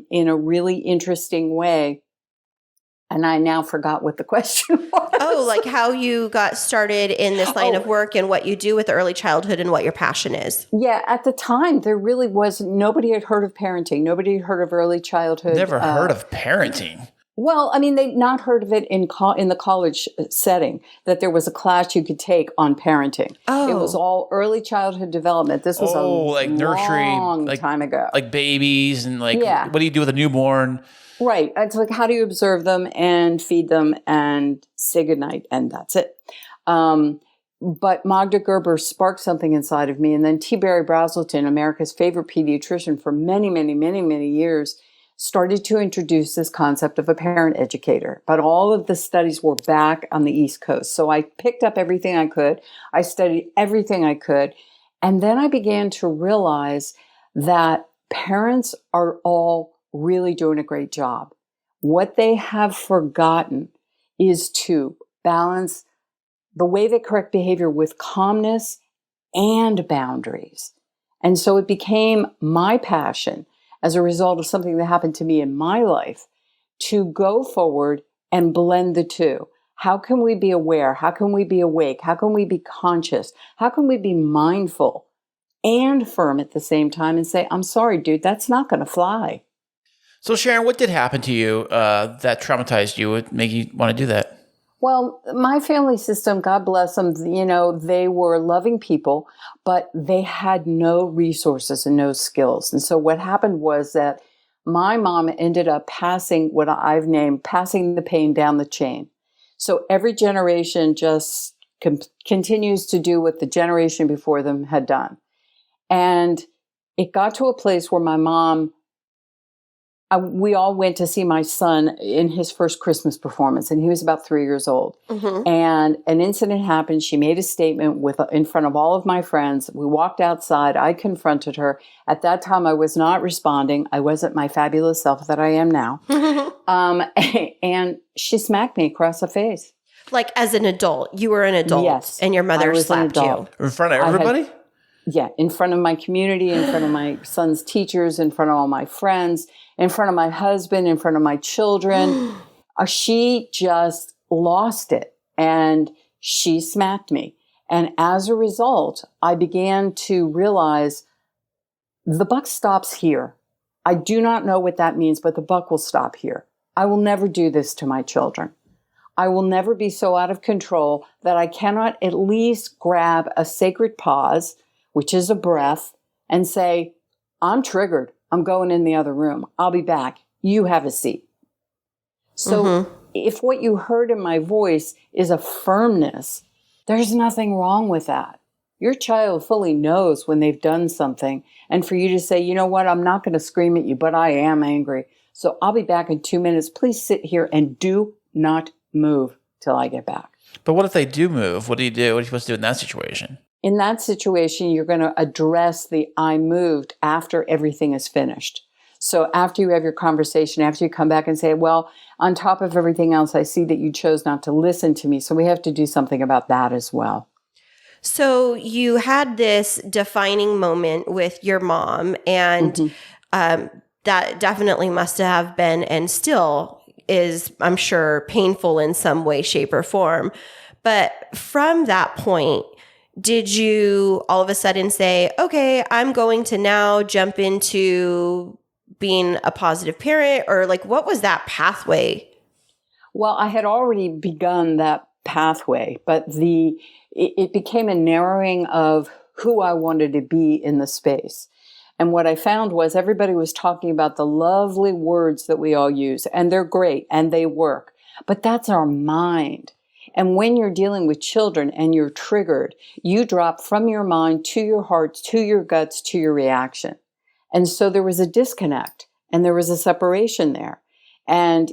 in a really interesting way. And I now forgot what the question was. Oh, how you got started in this line of work and what you do with early childhood and what your passion is. Yeah, at the time, there really was, nobody had heard of parenting. Nobody had heard of early childhood. Never heard of parenting. Well, I mean, they'd not heard of it in the college setting, that there was a class you could take on parenting. Oh. It was all early childhood development. This was nursery, long time ago. Like babies and what do you do with a newborn? Right. It's how do you observe them and feed them and say goodnight, and that's it. But Magda Gerber sparked something inside of me. And then T. Barry Brazelton, America's favorite pediatrician for many, many, many, many years, started to introduce this concept of a parent educator. But all of the studies were back on the East Coast. So I picked up everything I could. I studied everything I could. And then I began to realize that parents are all really doing a great job. What they have forgotten is to balance the way they correct behavior with calmness and boundaries. And so it became my passion as a result of something that happened to me in my life to go forward and blend the two. How can we be aware? How can we be awake? How can we be conscious? How can we be mindful and firm at the same time and say, I'm sorry, dude, that's not going to fly. So Sharon, what did happen to you that traumatized you, would make you want to do that? Well, my family system, God bless them, they were loving people, but they had no resources and no skills. And so what happened was that my mom ended up passing what I've named passing the pain down the chain. So every generation just continues to do what the generation before them had done. And it got to a place where my mom, we all went to see my son in his first Christmas performance, and he was about 3 years old. Mm-hmm. And an incident happened. She made a statement in front of all of my friends. We walked outside. I confronted her. At that time, I was not responding. I wasn't my fabulous self that I am now. And she smacked me across the face. Like as an adult, you were an adult, yes, and your mother slapped you in front of everybody. In front of my community, in front of my son's teachers, in front of all my friends, in front of my husband, in front of my children. She just lost it, and she smacked me. And as a result, I began to realize the buck stops here. I do not know what that means, but the buck will stop here. I will never do this to my children. I will never be so out of control that I cannot at least grab a sacred pause, which is a breath, and say, I'm triggered. I'm going in the other room. I'll be back. You have a seat. So if what you heard in my voice is a firmness, there's nothing wrong with that. Your child fully knows when they've done something. And for you to say, you know what, I'm not going to scream at you, but I am angry. So I'll be back in 2 minutes. Please sit here and do not move till I get back. But what if they do move? What do you do? What are you supposed to do in that situation? In that situation, you're going to address the I moved after everything is finished. So after you have your conversation, after you come back and say, well, on top of everything else, I see that you chose not to listen to me. So we have to do something about that as well. So you had this defining moment with your mom, and that definitely must have been and still is, I'm sure, painful in some way, shape, or form. But from that point, did you all of a sudden say, okay, I'm going to now jump into being a positive parent? Or like, what was that pathway? Well, I had already begun that pathway, but it became a narrowing of who I wanted to be in the space. And what I found was everybody was talking about the lovely words that we all use, and they're great and they work, but that's our mind. And when you're dealing with children and you're triggered, you drop from your mind to your heart, to your guts, to your reaction. And so there was a disconnect and there was a separation there. And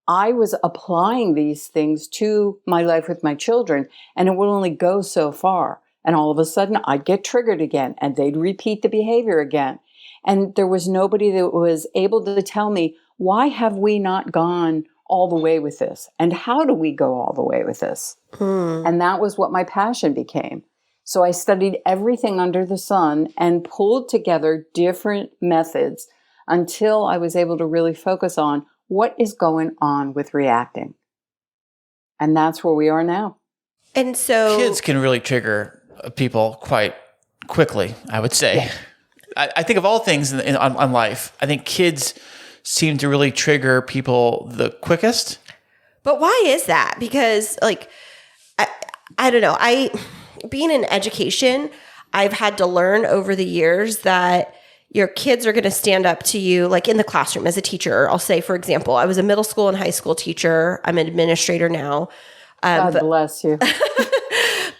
I was applying these things to my life with my children, and it would only go so far. And all of a sudden I'd get triggered again and they'd repeat the behavior again. And there was nobody that was able to tell me, why have we not gone all the way with this? And how do we go all the way with this? And that was what my passion became. So I studied everything under the sun and pulled together different methods until I was able to really focus on what is going on with reacting. And that's where we are now. And so kids can really trigger people quite quickly, I would say. Yeah. I think of all things on life, I think kids seem to really trigger people the quickest. But why is that? Because like, I don't know. Being in education, I've had to learn over the years that your kids are going to stand up to you, like in the classroom as a teacher. I'll say, for example, I was a middle school and high school teacher. I'm an administrator now. God bless you.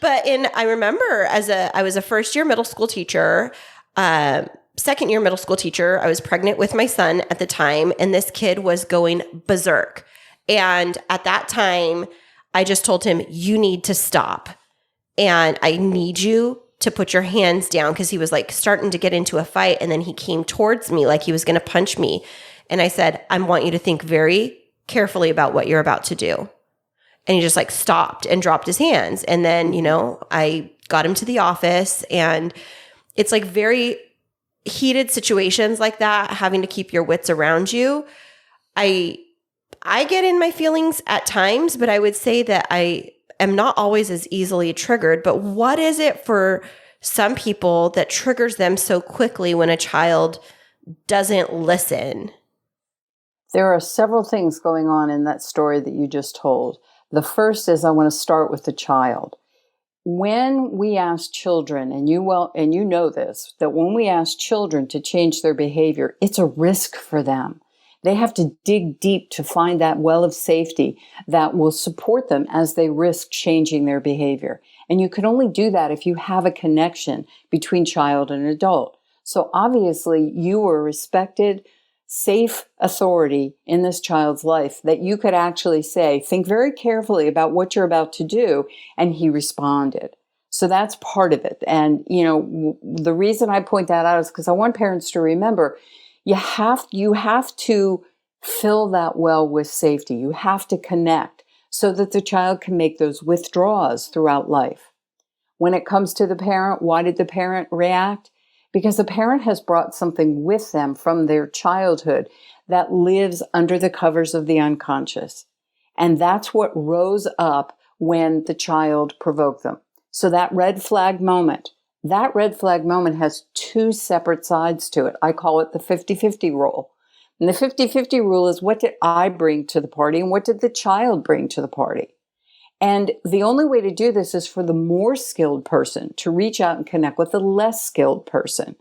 But I remember I was a first year middle school teacher, second year middle school teacher. I was pregnant with my son at the time, and this kid was going berserk. And at that time, I just told him, you need to stop. And I need you to put your hands down, because he was like starting to get into a fight. And then he came towards me like he was going to punch me. And I said, I want you to think very carefully about what you're about to do. And he just like stopped and dropped his hands. And then, I got him to the office, and it's like very heated situations like that, having to keep your wits around you. I get in my feelings at times, but I would say that I am not always as easily triggered. But what is it for some people that triggers them so quickly when a child doesn't listen? There are several things going on in that story that you just told. The first is I want to start with the child. when we ask children, and you know this, that when we ask children to change their behavior, it's a risk for them. They have to dig deep to find that well of safety that will support them as they risk changing their behavior. And you can only do that if you have a connection between child and adult. So obviously you were a respected, safe authority in this child's life that you could actually say, think very carefully about what you're about to do. And he responded. So that's part of it. And, the reason I point that out is because I want parents to remember, you have to fill that well with safety. You have to connect so that the child can make those withdrawals throughout life. When it comes to the parent, why did the parent react? Because the parent has brought something with them from their childhood that lives under the covers of the unconscious. And that's what rose up when the child provoked them. So that red flag moment has two separate sides to it. I call it the 50-50 rule. And the 50-50 rule is, what did I bring to the party and what did the child bring to the party? And the only way to do this is for the more skilled person to reach out and connect with the less skilled person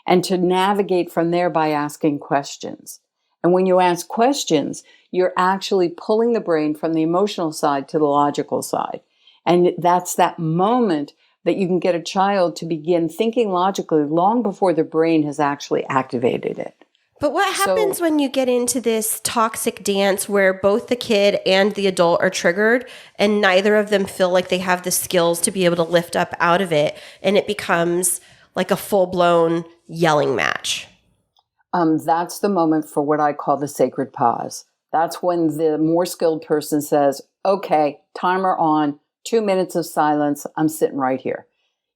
and to navigate from there by asking questions. And when you ask questions, you're actually pulling the brain from the emotional side to the logical side. And that's that moment that you can get a child to begin thinking logically long before the brain has actually activated it. But what happens when you get into this toxic dance where both the kid and the adult are triggered and neither of them feel like they have the skills to be able to lift up out of it, and it becomes like a full-blown yelling match? That's the moment for what I call the sacred pause. That's when the more skilled person says, okay, timer on, 2 minutes of silence. I'm sitting right here.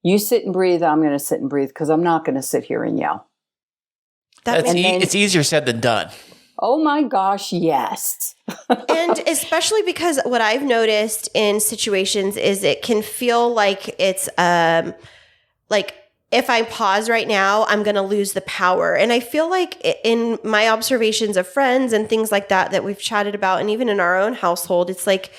You sit and breathe. I'm going to sit and breathe because I'm not going to sit here and yell. It's easier said than done. Oh my gosh, yes. And especially because what I've noticed in situations is it can feel like it's like if I pause right now, I'm going to lose the power. And I feel like in my observations of friends and things like that we've chatted about, and even in our own household, it's like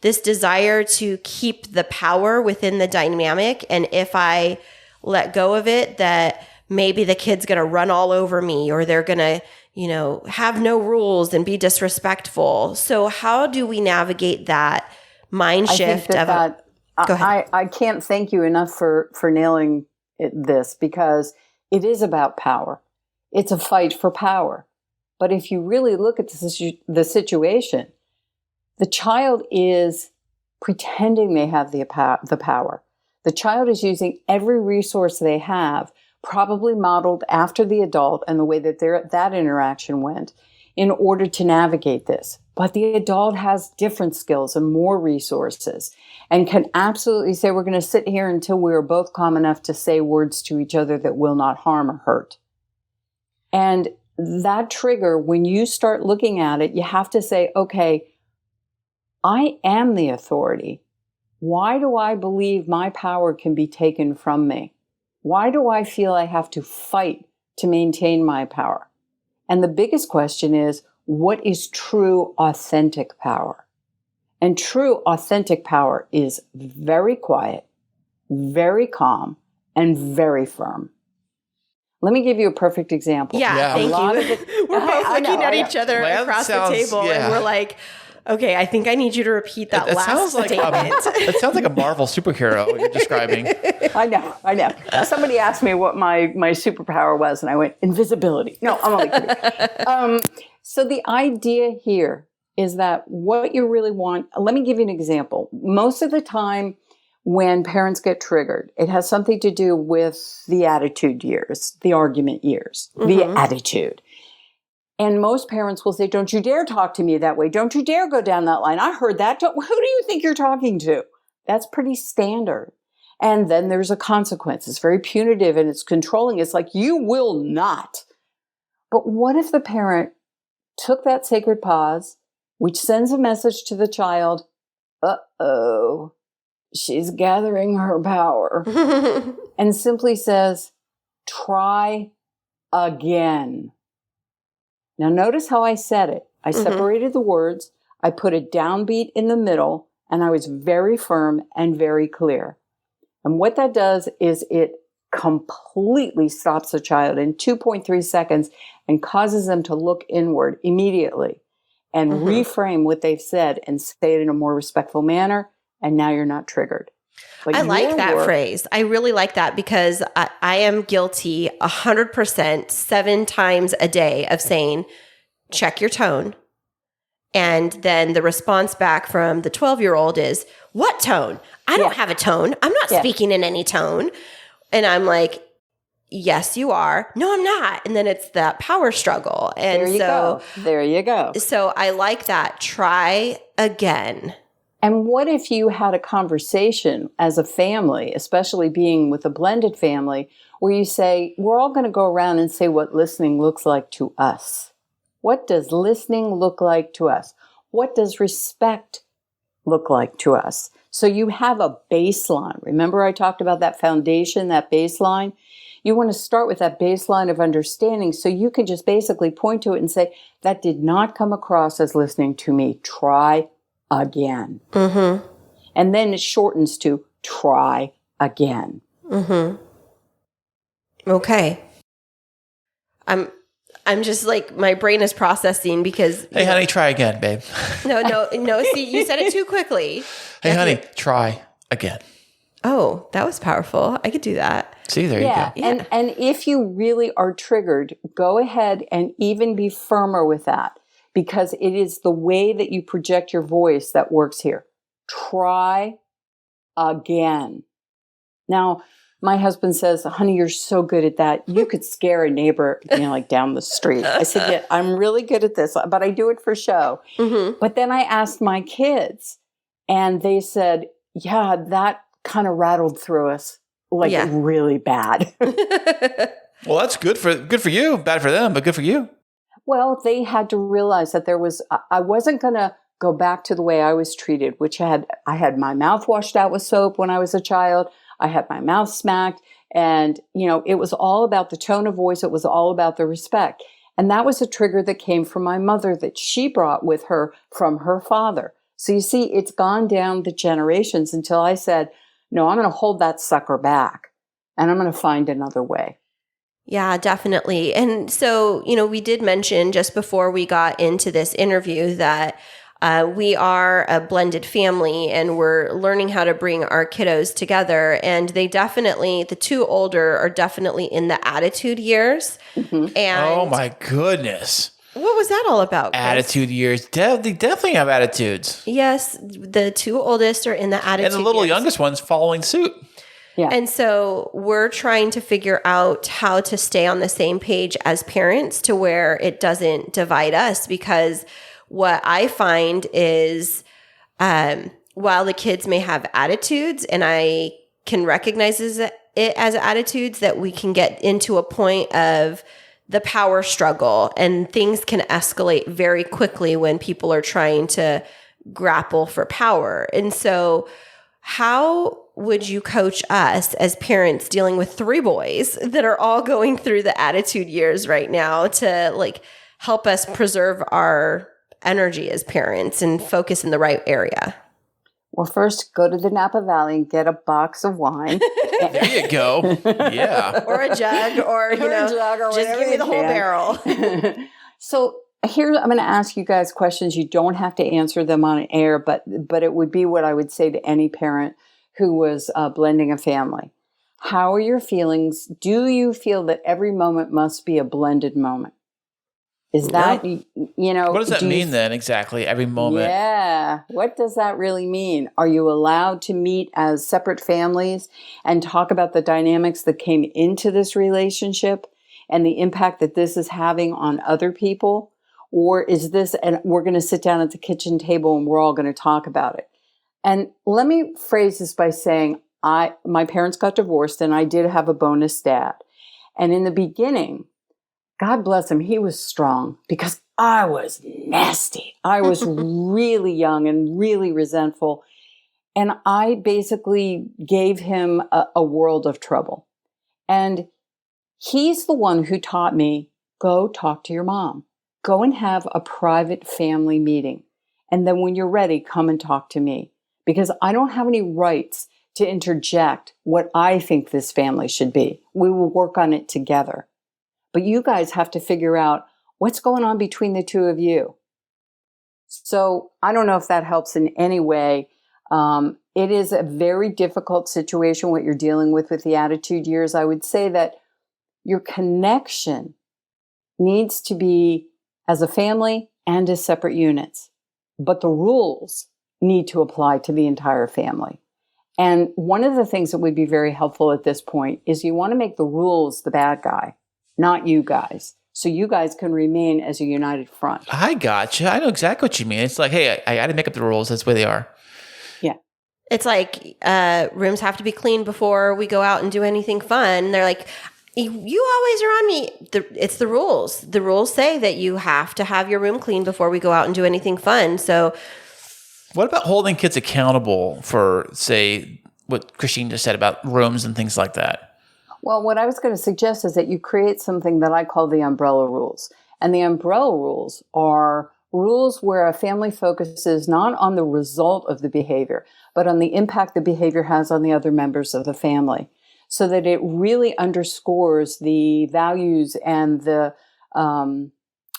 this desire to keep the power within the dynamic. And if I let go of it, that maybe the kid's going to run all over me, or they're going to, have no rules and be disrespectful. So how do we navigate that mind shift? Go ahead. I can't thank you enough for nailing this, because it is about power. It's a fight for power. But if you really look at the situation, the child is pretending they have the power. The child is using every resource they have, probably modeled after the adult and the way that that interaction went, in order to navigate this. But the adult has different skills and more resources and can absolutely say, we're going to sit here until we are both calm enough to say words to each other that will not harm or hurt. And that trigger, when you start looking at it, you have to say, okay, I am the authority. Why do I believe my power can be taken from me? Why do I feel I have to fight to maintain my power? And the biggest question is, what is true, authentic power? And true, authentic power is very quiet, very calm, and very firm. Let me give you a perfect example. Yeah. Thank you. We're both looking at each other across the table, and we're like, okay, I think I need you to repeat that last statement. It sounds like a Marvel superhero you're describing. I know. Somebody asked me what my superpower was, and I went, invisibility. No, I'm only kidding. So the idea here is that what you really want, let me give you an example. Most of the time when parents get triggered, it has something to do with the attitude years, the argument years, the attitude. And most parents will say, don't you dare talk to me that way. Don't you dare go down that line. I heard that. Who do you think you're talking to? That's pretty standard. And then there's a consequence. It's very punitive and it's controlling. It's like, you will not. But what if the parent took that sacred pause, which sends a message to the child, uh-oh, she's gathering her power, and simply says, try again. Now, notice how I said it. I separated the words. I put a downbeat in the middle, and I was very firm and very clear. And what that does is it completely stops the child in 2.3 seconds and causes them to look inward immediately and reframe what they've said and say it in a more respectful manner. And now you're not triggered. But I like that phrase. I really like that because I am guilty 100%, 7 times a day of saying, check your tone. And then the response back from the 12-year-old is, what tone? I don't have a tone. I'm not speaking in any tone. And I'm like, yes, you are. No, I'm not. And then it's that power struggle. And there you go. So I like that. Try again. And what if you had a conversation as a family, especially being with a blended family, where you say, we're all going to go around and say what listening looks like to us. What does listening look like to us? What does respect look like to us? So you have a baseline. Remember I talked about that foundation, that baseline? You want to start with that baseline of understanding so you can just basically point to it and say, that did not come across as listening to me. Try again. Mm-hmm. And then it shortens to try again. Mm-hmm. Okay. I'm just like, my brain is processing because... Hey, honey, try again, babe. No. See, you said it too quickly. Hey, honey, try again. Oh, that was powerful. I could do that. See, there you go. Yeah. And if you really are triggered, go ahead and even be firmer with that, because it is the way that you project your voice that works here. Try again. Now, my husband says, honey, you're so good at that. You could scare a neighbor, like down the street. I said, yeah, I'm really good at this, but I do it for show. Mm-hmm. But then I asked my kids and they said, yeah, that kind of rattled through us really bad. Well, that's good for you. Bad for them, but good for you. Well, they had to realize that I wasn't going to go back to the way I was treated, which I had my mouth washed out with soap when I was a child. I had my mouth smacked, and, it was all about the tone of voice. It was all about the respect. And that was a trigger that came from my mother that she brought with her from her father. So you see, it's gone down the generations until I said, no, I'm going to hold that sucker back and I'm going to find another way. Yeah, definitely. And so, we did mention just before we got into this interview that we are a blended family and we're learning how to bring our kiddos together. And the 2 older are definitely in the attitude years. Mm-hmm. And oh my goodness. What was that all about, Kris? Attitude years. They definitely have attitudes. Yes, the 2 oldest are in the attitude years. And the little youngest one's following suit. Yeah. And so we're trying to figure out how to stay on the same page as parents to where it doesn't divide us, because what I find is while the kids may have attitudes, and I can recognize it as attitudes, that we can get into a point of the power struggle and things can escalate very quickly when people are trying to grapple for power. And so how would you coach us as parents dealing with 3 boys that are all going through the attitude years right now to help us preserve our energy as parents and focus in the right area? Well, first, go to the Napa Valley and get a box of wine. There you go. Yeah. Or a jug, or just give me the whole barrel. So here, I'm going to ask you guys questions. You don't have to answer them on air, but it would be what I would say to any parent who was blending a family. How are your feelings? Do you feel that every moment must be a blended moment? Is that, what does that mean then exactly? Every moment? Yeah. What does that really mean? Are you allowed to meet as separate families and talk about the dynamics that came into this relationship and the impact that this is having on other people? Or is this, and we're going to sit down at the kitchen table and we're all going to talk about it? And let me phrase this by saying, my parents got divorced and I did have a bonus dad. And in the beginning, God bless him, he was strong because I was nasty. I was really young and really resentful. And I basically gave him a world of trouble. And he's the one who taught me, go talk to your mom. Go and have a private family meeting. And then when you're ready, come and talk to me. Because I don't have any rights to interject what I think this family should be. We will work on it together. But you guys have to figure out what's going on between the two of you. So I don't know if that helps in any way. It is a very difficult situation, what you're dealing with the attitude years. I would say that your connection needs to be as a family and as separate units. But the rules need to apply to the entire family. And one of the things that would be very helpful at this point is you want to make the rules the bad guy, not you guys. So you guys can remain as a united front. I gotcha. I know exactly what you mean. It's like, hey, I got to make up the rules. That's the way they are. Yeah. It's like rooms have to be clean before we go out and do anything fun. They're like, you always are on me. It's the rules. The rules say that you have to have your room clean before we go out and do anything fun. So what about holding kids accountable for, say, what Kristine just said about rooms and things like that? Well, what I was going to suggest is that you create something that I call the umbrella rules. And the umbrella rules are rules where a family focuses not on the result of the behavior, but on the impact the behavior has on the other members of the family, so that it really underscores the values and the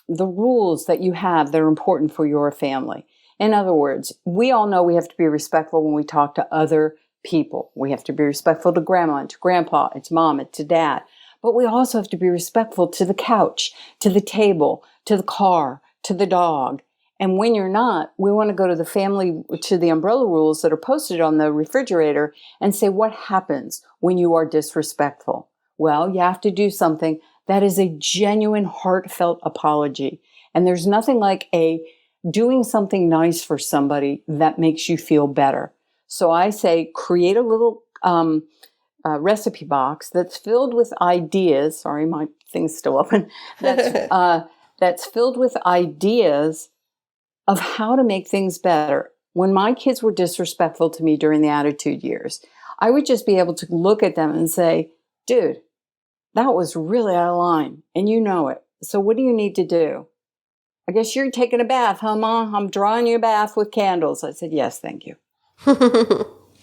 rules that you have that are important for your family. In other words, we all know we have to be respectful when we talk to other people. We have to be respectful to grandma and to grandpa and to mom and to dad. But we also have to be respectful to the couch, to the table, to the car, to the dog. And when you're not, we want to go to the umbrella rules that are posted on the refrigerator and say, what happens when you are disrespectful? Well, you have to do something that is a genuine, heartfelt apology. And there's nothing like doing something nice for somebody that makes you feel better. So I say, create a little recipe box that's filled with ideas. Sorry, my thing's still open. That's filled with ideas of how to make things better. When my kids were disrespectful to me during the attitude years, I would just be able to look at them and say, dude, that was really out of line, and you know it. So what do you need to do? I guess you're taking a bath, huh, Mom? I'm drawing you a bath with candles. I said, yes, thank you.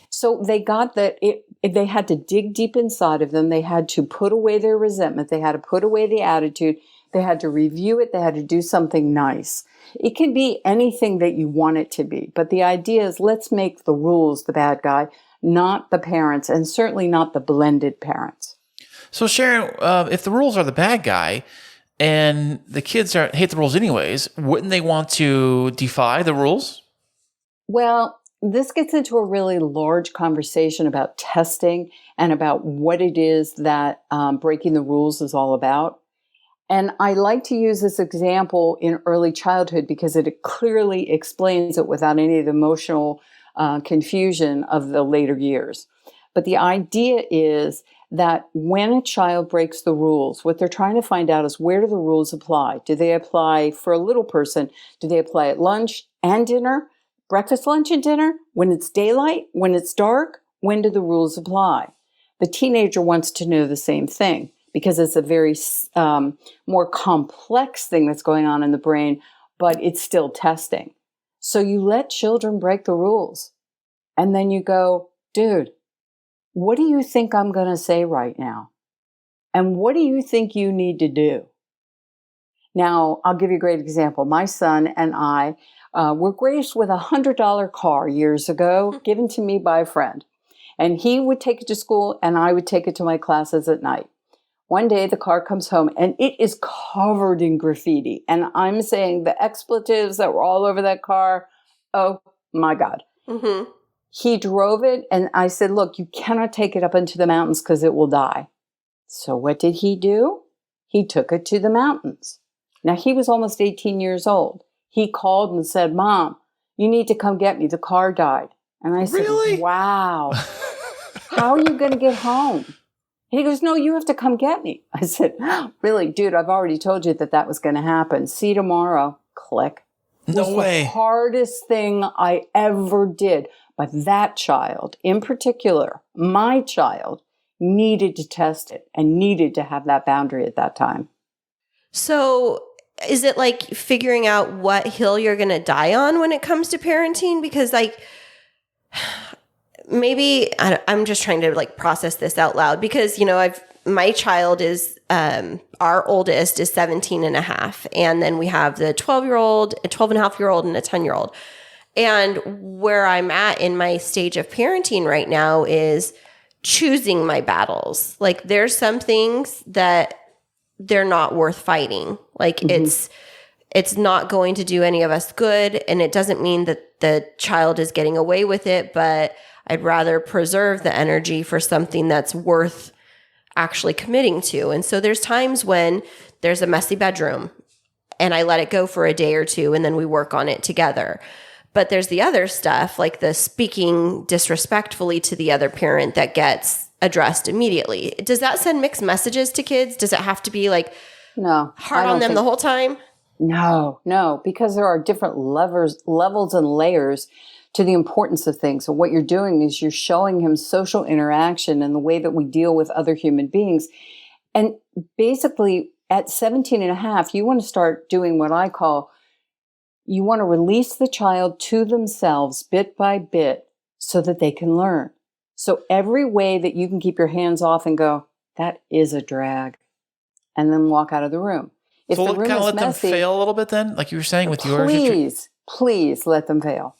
So they got that they had to dig deep inside of them. They had to put away their resentment. They had to put away the attitude. They had to review it. They had to do something nice. It can be anything that you want it to be. But the idea is, let's make the rules the bad guy, not the parents, and certainly not the blended parents. So Sharon, if the rules are the bad guy and the kids hate the rules anyways, wouldn't they want to defy the rules? Well, this gets into a really large conversation about testing and about what it is that breaking the rules is all about. And I like to use this example in early childhood because it clearly explains it without any of the emotional confusion of the later years. But the idea is that when a child breaks the rules, what they're trying to find out is, where do the rules apply? Do they apply for a little person? Do they apply at lunch and dinner? Breakfast, lunch, and dinner? When it's daylight? When it's dark? When do the rules apply? The teenager wants to know the same thing because it's a very more complex thing that's going on in the brain, but it's still testing. So you let children break the rules. And then you go, dude, what do you think I'm going to say right now? And what do you think you need to do? Now, I'll give you a great example. My son and I were graced with a $100 car years ago, given to me by a friend. And he would take it to school and I would take it to my classes at night. One day the car comes home and it is covered in graffiti. And I'm saying the expletives that were all over that car, oh my God. Mm-hmm. He drove it and I said, look, you cannot take it up into the mountains because it will die. So what did he do? He took it to the mountains. Now he was almost 18 years old. He called and said, Mom, you need to come get me. The car died. And I said, really? Wow. How are you going to get home? And he goes, no, you have to come get me. I said, really, dude, I've already told you that was going to happen. See you tomorrow. Click. No way. The hardest thing I ever did. But that child, in particular, my child, needed to test it and needed to have that boundary at that time. So is it like figuring out what hill you're going to die on when it comes to parenting? Because like maybe I'm just trying to like process this out loud because, my child is, our oldest is 17 and a half. And then we have the 12-year-old, a 12 and a half year old, and a 10-year-old. And where I'm at in my stage of parenting right now is choosing my battles. Like there's some things that they're not worth fighting. Like it's not going to do any of us good. And it doesn't mean that the child is getting away with it, but I'd rather preserve the energy for something that's worth actually committing to. And so there's times when there's a messy bedroom and I let it go for a day or two and then we work on it together. But there's the other stuff, like the speaking disrespectfully to the other parent that gets addressed immediately. Does that send mixed messages to kids? Does it have to be like hard on them the whole time? No, because there are different levels and layers to the importance of things. So what you're doing is you're showing him social interaction and the way that we deal with other human beings. And basically at 17 and a half, you want to start doing what I call, you want to release the child to themselves bit by bit so that they can learn. So every way that you can keep your hands off and go, that is a drag, and then walk out of the room. If so the room kind of is let messy, them fail a little bit then, like you were saying with yours. Please let them fail.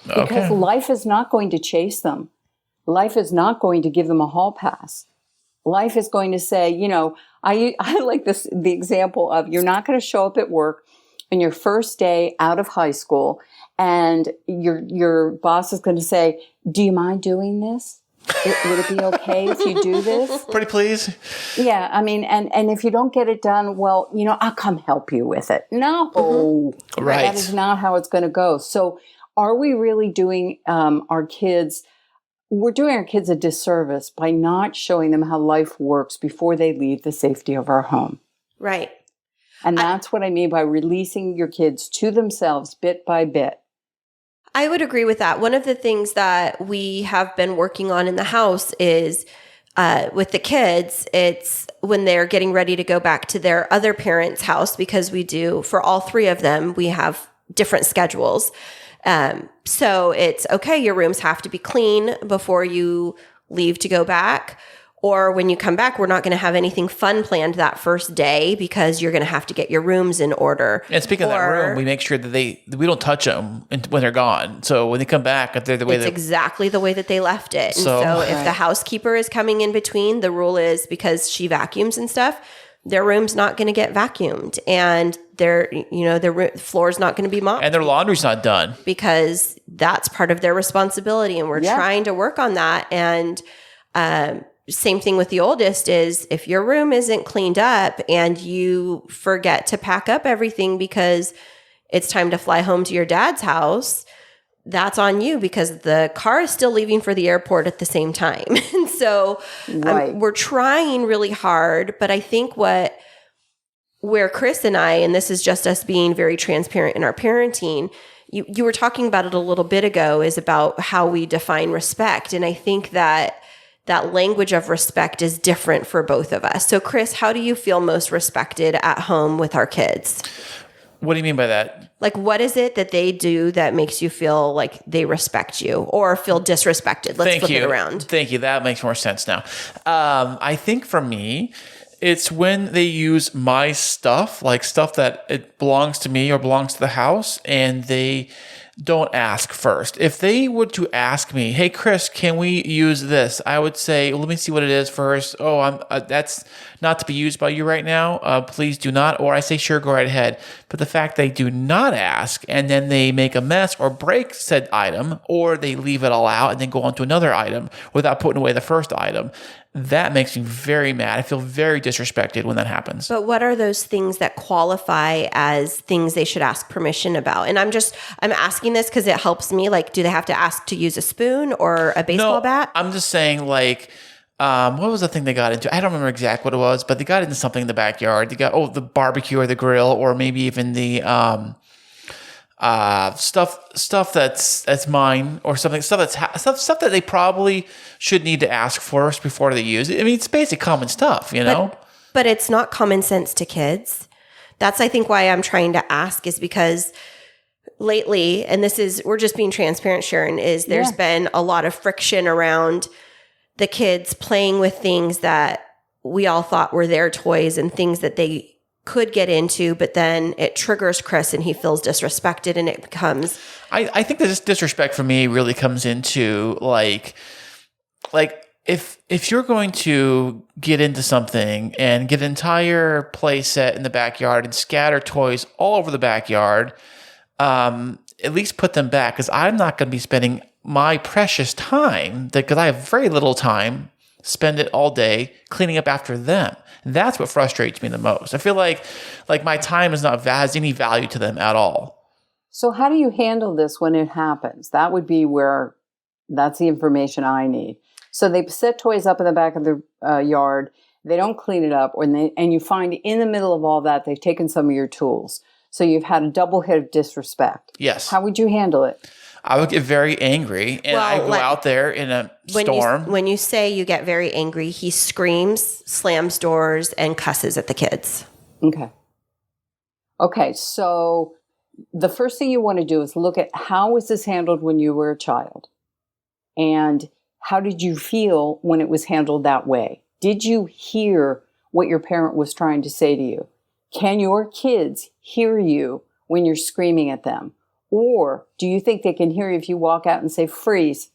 Because Okay. life is not going to chase them. Life is not going to give them a hall pass. Life is going to say, I like the example of you're not going to show up at work on your first day out of high school and your boss is going to say, do you mind doing this? Would it be okay if you do this? Pretty please. Yeah, I mean, and if you don't get it done, well, I'll come help you with it. No, Right. That is not how it's going to go. So are we really doing we're doing our kids a disservice by not showing them how life works before they leave the safety of our home. Right. And that's what I mean by releasing your kids to themselves bit by bit. I would agree with that. One of the things that we have been working on in the house is with the kids, it's when they're getting ready to go back to their other parents' house, because we do, for all three of them, we have different schedules. So it's okay, your rooms have to be clean before you leave to go back. Or when you come back, we're not going to have anything fun planned that first day because you're going to have to get your rooms in order. And speaking of that room, we make sure that we don't touch them when they're gone. So when they come back, if they're the way it's exactly the way that they left it. And So- so if the housekeeper is coming in between, the rule is because she vacuums and stuff, their room's not going to get vacuumed, and their floor's not going to be mopped. and their laundry's not done. Because that's part of their responsibility, and we're trying to work on that. And same thing with the oldest is if your room isn't cleaned up and you forget to pack up everything because it's time to fly home to your dad's house, that's on you because the car is still leaving for the airport at the same time. And so we're trying really hard, but I think where Kris and I, and this is just us being very transparent in our parenting, you were talking about it a little bit ago, is about how we define respect. And I think that language of respect is different for both of us. So Kris, how do you feel most respected at home with our kids? What do you mean by that? Like, what is it that they do that makes you feel like they respect you or feel disrespected? Let's flip it around. Thank you. That makes more sense now. I think for me, it's when they use my stuff, like stuff that it belongs to me or belongs to the house, and they don't ask first. If they were to ask me, hey, Kris, can we use this? I would say, well, let me see what it is first. Oh, that's not to be used by you right now. Please do not. Or I say, sure, go right ahead. But the fact they do not ask and then they make a mess or break said item, or they leave it all out and then go on to another item without putting away the first item, that makes me very mad. I feel very disrespected when that happens. But what are those things that qualify as things they should ask permission about? And I'm asking this because it helps me. Like, do they have to ask to use a spoon or a baseball bat? I'm just saying, like, what was the thing they got into? I don't remember exactly what it was, but they got into something in the backyard. They got, the barbecue or the grill, or maybe even the stuff that's mine or something, stuff that they probably should need to ask first before they use it. I mean, it's basic common stuff, But it's not common sense to kids. That's, I think, why I'm trying to ask, is because lately, and we're just being transparent, Sharon, is there's been a lot of friction around the kids playing with things that we all thought were their toys and things that they could get into, but then it triggers Kris and he feels disrespected, and it becomes... I think this disrespect for me really comes into like if you're going to get into something and get an entire play set in the backyard and scatter toys all over the backyard, at least put them back, because I'm not going to be spending my precious time, because I have very little time, spend it all day cleaning up after them. That's what frustrates me the most. I feel like my time has any value to them at all. So how do you handle this when it happens? That would be that's the information I need. So they set toys up in the back of the yard. They don't clean it up, and you find in the middle of all that, they've taken some of your tools. So you've had a double hit of disrespect. Yes. How would you handle it? I would get very angry, and I go out there in a storm. When you say you get very angry, he screams, slams doors, and cusses at the kids. Okay, so the first thing you want to do is look at how was this handled when you were a child? And how did you feel when it was handled that way? Did you hear what your parent was trying to say to you? Can your kids hear you when you're screaming at them? Or do you think they can hear you if you walk out and say, freeze?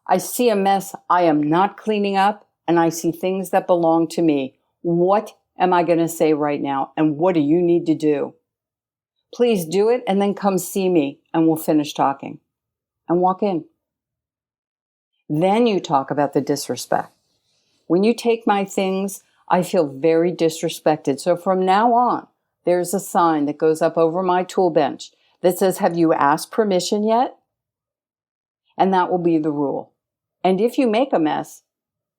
I see a mess I am not cleaning up, and I see things that belong to me. What am I going to say right now? And what do you need to do? Please do it, and then come see me, and we'll finish talking. And walk in. Then you talk about the disrespect. When you take my things, I feel very disrespected. So from now on, there's a sign that goes up over my tool bench that says, have you asked permission yet? And that will be the rule. And if you make a mess,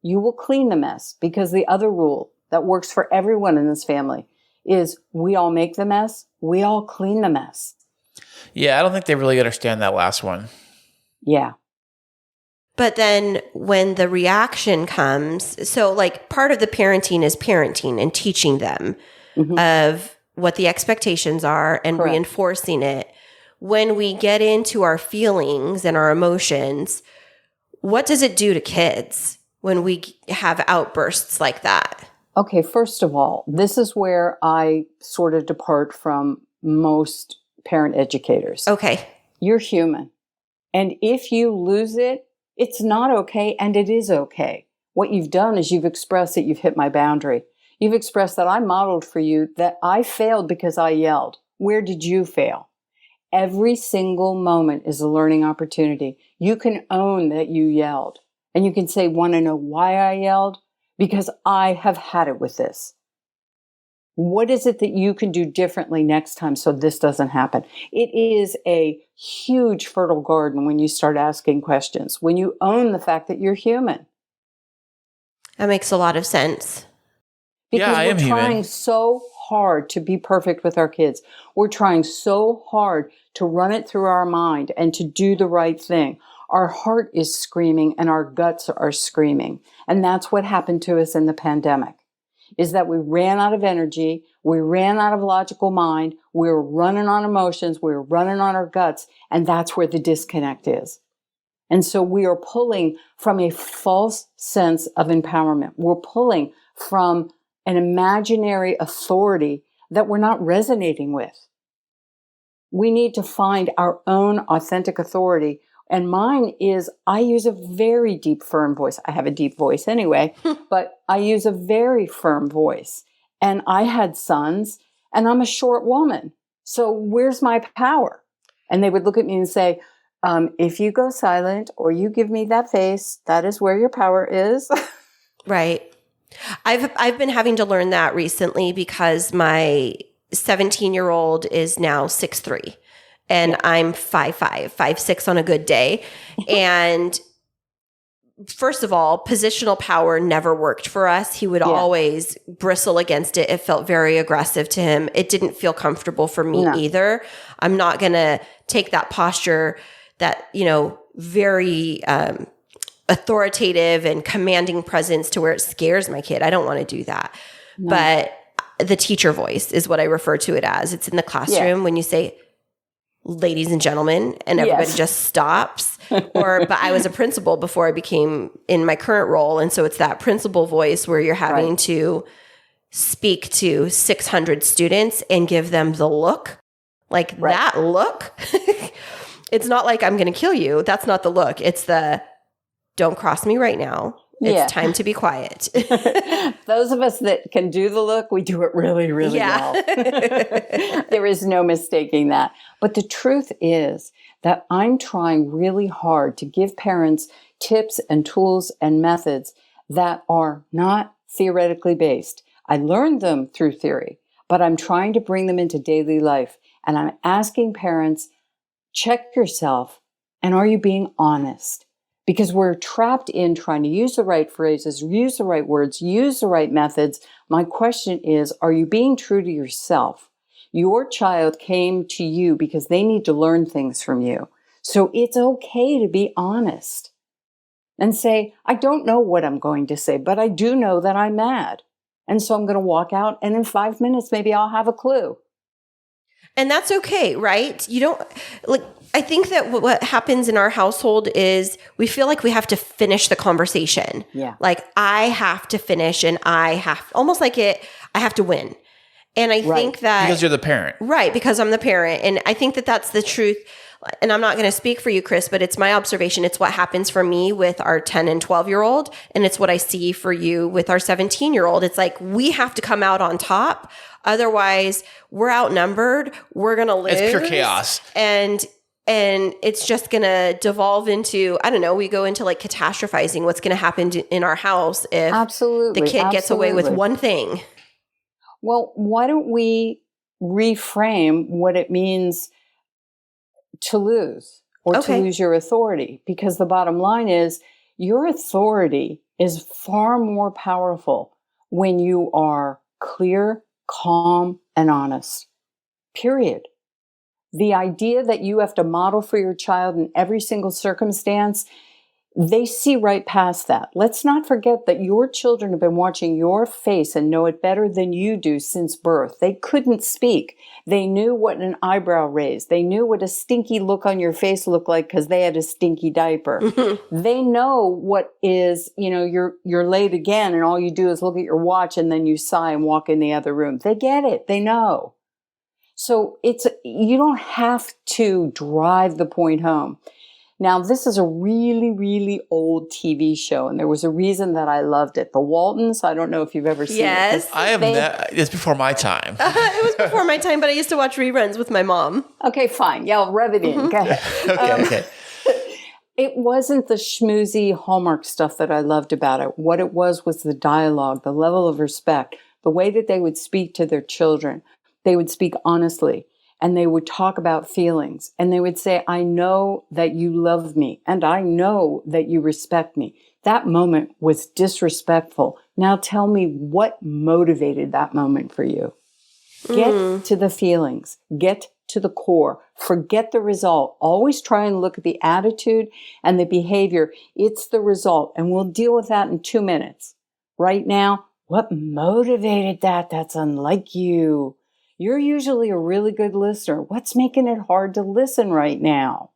you will clean the mess, because the other rule that works for everyone in this family is we all make the mess, we all clean the mess. Yeah, I don't think they really understand that last one. Yeah. But then when the reaction comes, so like part of the parenting is parenting and teaching them of what the expectations are and reinforcing it. When we get into our feelings and our emotions, what does it do to kids when we have outbursts like that? Okay, first of all, this is where I sort of depart from most parent educators. Okay. You're human. And if you lose it, it's not okay, and it is okay. What you've done is you've expressed that you've hit my boundary. You've expressed that I modeled for you that I failed because I yelled. Where did you fail? Every single moment is a learning opportunity. You can own that you yelled. And you can say, want to know why I yelled? Because I have had it with this. What is it that you can do differently next time so this doesn't happen? It is a huge fertile garden when you start asking questions, when you own the fact that you're human. That makes a lot of sense. Because I am we're trying human. so hard to be perfect with our kids. We're trying so hard to run it through our mind and to do the right thing. Our heart is screaming and our guts are screaming. And that's what happened to us in the pandemic, is that we ran out of energy. We ran out of logical mind. We were running on emotions. We were running on our guts. And that's where the disconnect is. And so we are pulling from a false sense of empowerment. We're pulling from an imaginary authority that we're not resonating with. We need to find our own authentic authority. And mine is, I use a very deep, firm voice. I have a deep voice anyway, but I use a very firm voice. And I had sons, and I'm a short woman. So where's my power? And they would look at me and say, if you go silent or you give me that face, that is where your power is. Right. I've been having to learn that recently because my 17-year-old is now 6'3". And I'm 5'5", 5'6" on a good day. And first of all, positional power never worked for us. He would always bristle against it. It felt very aggressive to him. It didn't feel comfortable for me either. I'm not going to take that posture that, very authoritative and commanding presence to where it scares my kid. I don't want to do that. No. But the teacher voice is what I refer to it as. It's in the classroom when you say, ladies and gentlemen, and everybody Yes. just stops. But I was a principal before I became in my current role. And so it's that principal voice where you're having Right. to speak to 600 students and give them the look. Like Right. that look. It's not like I'm going to kill you. That's not the look. It's the don't cross me right now. It's Yeah. time to be quiet. Those of us that can do the look, we do it really, really Yeah. well. There is no mistaking that. But the truth is that I'm trying really hard to give parents tips and tools and methods that are not theoretically based. I learned them through theory, but I'm trying to bring them into daily life. And I'm asking parents, check yourself, and are you being honest? Because we're trapped in trying to use the right phrases, use the right words, use the right methods. My question is, are you being true to yourself? Your child came to you because they need to learn things from you. So it's okay to be honest and say, I don't know what I'm going to say, but I do know that I'm mad. And so I'm going to walk out, and in 5 minutes, maybe I'll have a clue. And that's okay, right? You don't like, I think that what happens in our household is we feel like we have to finish the conversation. Yeah. Like I have to finish and I have to win. And I Right. think that Because you're the parent. right, because I'm the parent. And I think that that's the truth. And I'm not going to speak for you, Kris, but it's my observation. It's what happens for me with our 10 and 12-year-old. And it's what I see for you with our 17-year-old. It's like we have to come out on top. Otherwise, we're outnumbered. We're going to lose. It's pure chaos. And it's just going to devolve into, I don't know, we go into like catastrophizing what's going to happen in our house if Absolutely. the kid gets away with Absolutely. one thing. Well, why don't we reframe what it means to lose or Okay. to lose your authority? Because the bottom line is your authority is far more powerful when you are clear, calm, and honest. Period. The idea that you have to model for your child in every single circumstance, they see right past that. Let's not forget that your children have been watching your face and know it better than you do since birth. They couldn't speak. They knew what an eyebrow raised. They knew what a stinky look on your face looked like because they had a stinky diaper. They know what is, you're late again and all you do is look at your watch and then you sigh and walk in the other room. They get it. They know. So you don't have to drive the point home. Now, this is a really, really old TV show, and there was a reason that I loved it. The Waltons, I don't know if you've ever seen Yes. it. I have it's before my time. It was before my time, but I used to watch reruns with my mom. Okay, fine. Yeah, I'll rub it in. Go ahead. Okay. It wasn't the schmoozy Hallmark stuff that I loved about it. What it was the dialogue, the level of respect, the way that they would speak to their children. They would speak honestly. And they would talk about feelings. And they would say, I know that you love me. And I know that you respect me. That moment was disrespectful. Now tell me what motivated that moment for you. Get to the feelings. Get to the core. Forget the result. Always try and look at the attitude and the behavior. It's the result. And we'll deal with that in 2 minutes. Right now, what motivated that? That's unlike you. You're usually a really good listener. What's making it hard to listen right now?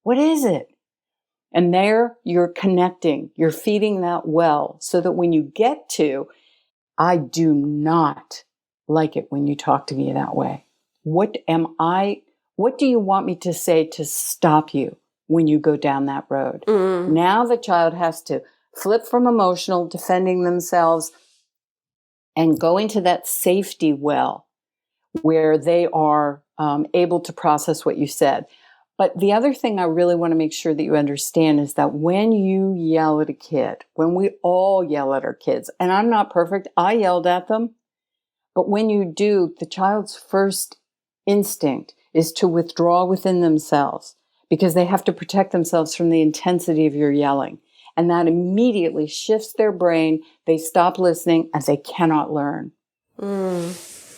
What is it? And there you're connecting. You're feeding that well so that when you get to, I do not like it when you talk to me that way. What do you want me to say to stop you when you go down that road? Now the child has to flip from emotional, defending themselves, and go into that safety well, where they are able to process what you said. But the other thing I really want to make sure that you understand is that when you yell at a kid, when we all yell at our kids, and I'm not perfect, I yelled at them, but when you do, the child's first instinct is to withdraw within themselves because they have to protect themselves from the intensity of your yelling. And that immediately shifts their brain. They stop listening and they cannot learn.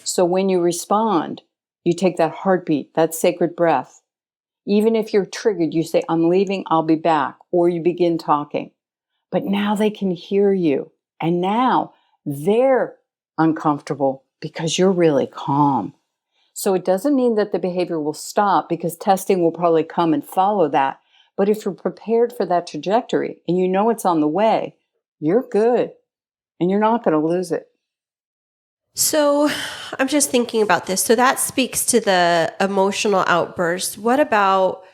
So when you respond, you take that heartbeat, that sacred breath. Even if you're triggered, you say, I'm leaving, I'll be back. Or you begin talking. But now they can hear you. And now they're uncomfortable because you're really calm. So it doesn't mean that the behavior will stop, because testing will probably come and follow that. But if you're prepared for that trajectory and you know it's on the way, you're good and you're not going to lose it. So I'm just thinking about this. So that speaks to the emotional outbursts. What about,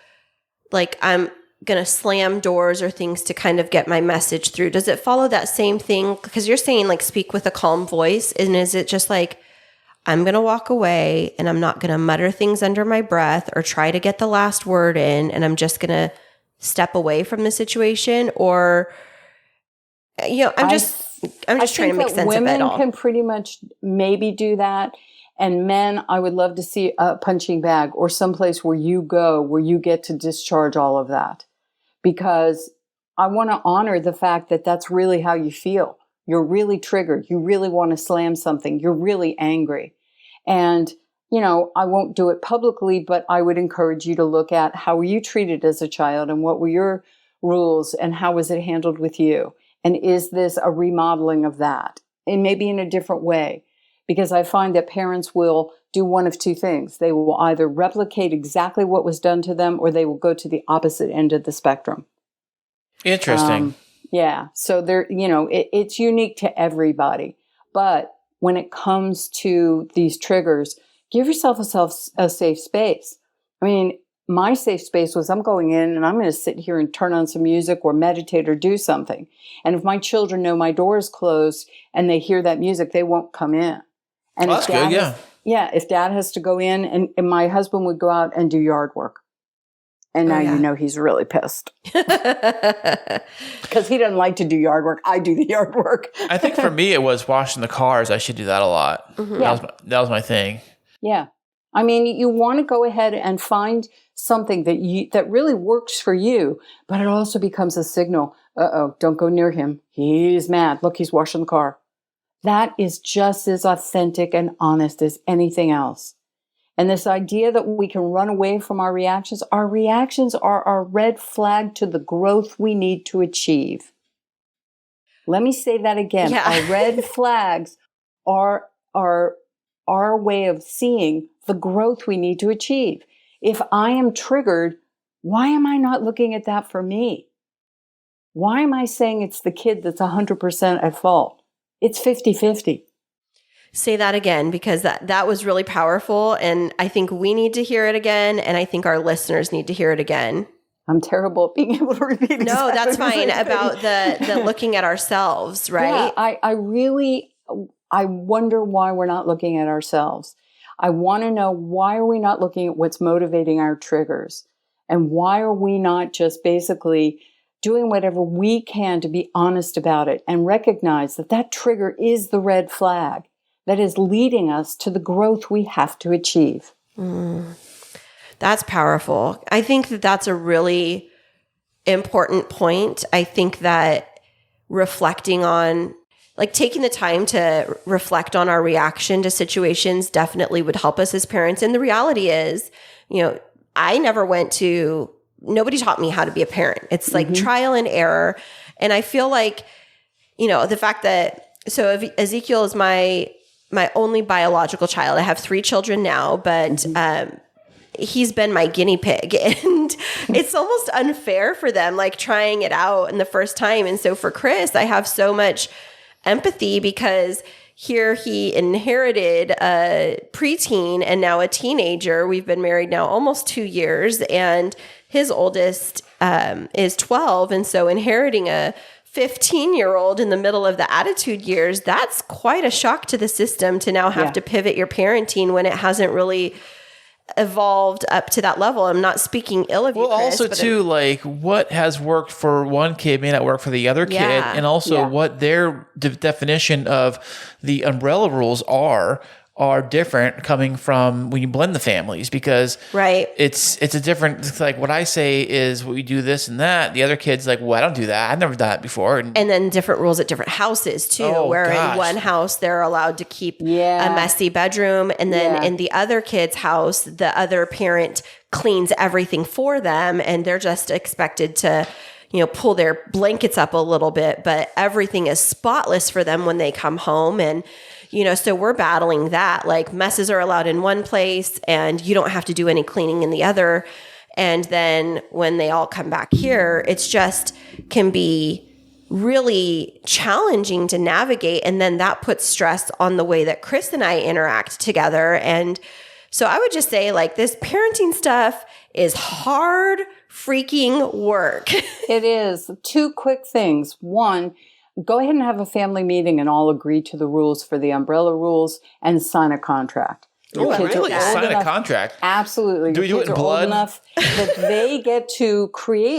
like, I'm going to slam doors or things to kind of get my message through? Does it follow that same thing? Because you're saying, like, speak with a calm voice. And is it just like, I'm going to walk away and I'm not going to mutter things under my breath or try to get the last word in, and I'm just going to step away from the situation? Or, I'm just trying to make sense of it all. Women can pretty much maybe do that. And men, I would love to see a punching bag or someplace where you go, where you get to discharge all of that. Because I want to honor the fact that that's really how you feel. You're really triggered. You really want to slam something. You're really angry. And, I won't do it publicly, but I would encourage you to look at how were you treated as a child and what were your rules and how was it handled with you? And is this a remodeling of that? And maybe in a different way. Because I find that parents will do one of two things. They will either replicate exactly what was done to them, or they will go to the opposite end of the spectrum. Interesting. Yeah. So it's unique to everybody. But when it comes to these triggers, give yourself a safe space. I mean, my safe space was, I'm going in and I'm going to sit here and turn on some music or meditate or do something. And if my children know my door is closed and they hear that music, they won't come in. And that's good, yeah. If dad has to go in, and my husband would go out and do yard work. And now he's really pissed. Because he doesn't like to do yard work. I do the yard work. I think for me, it was washing the cars. I should do that a lot. Mm-hmm. That was my thing. Yeah. I mean, you want to go ahead and find something that really works for you, but it also becomes a signal. Don't go near him. He's mad. Look, he's washing the car. That is just as authentic and honest as anything else. And this idea that we can run away from our reactions are our red flag to the growth we need to achieve. Let me say that again. Yeah. Our red flags are our way of seeing the growth we need to achieve. If I am triggered, why am I not looking at that for me? Why am I saying it's the kid that's 100% at fault? It's 50-50. Say that again, because that was really powerful. And I think we need to hear it again. And I think our listeners need to hear it again. I'm terrible at being able to repeat it. No, that's fine. About the looking at ourselves, right? Yeah, I wonder why we're not looking at ourselves. I want to know, why are we not looking at what's motivating our triggers? And why are we not just basically doing whatever we can to be honest about it and recognize that trigger is the red flag that is leading us to the growth we have to achieve. That's powerful. I think that's a really important point. I think that reflecting on, like, taking the time to reflect on our reaction to situations definitely would help us as parents. And the reality is, nobody taught me how to be a parent. It's like trial and error. And I feel like, the fact that, so Ezekiel is my only biological child. I have 3 children now, but he's been my guinea pig. And it's almost unfair for them, like, trying it out in the first time. And so for Kris, I have so much empathy, because here he inherited a preteen and now a teenager. We've been married now almost 2 years, and his oldest is 12. And so inheriting a 15-year-old in the middle of the attitude years, that's quite a shock to the system to now have to pivot your parenting when it hasn't really evolved up to that level. I'm not speaking ill of you, Kris. Well, also too, like, what has worked for one kid may not work for the other kid, and also what their definition of the umbrella rules are different coming from when you blend the families, because it's a different, it's like what I say is we do this and that. The other kid's like, well, I don't do that. I've never done that before. And then different rules at different houses too, in one house, they're allowed to keep a messy bedroom. And then in the other kid's house, the other parent cleans everything for them. And they're just expected to, pull their blankets up a little bit, but everything is spotless for them when they come home. And, So we're battling that. Like messes are allowed in one place and you don't have to do any cleaning in the other. And then when they all come back here, it's just can be really challenging to navigate. And then that puts stress on the way that Kris and I interact together. And so I would just say like this parenting stuff is hard freaking work. It is. 2 quick things. One, go ahead and have a family meeting and all agree to the rules for the umbrella rules and sign a contract. Oh, really? Sign a contract? Absolutely. Do we do it in blood? Old enough that they get to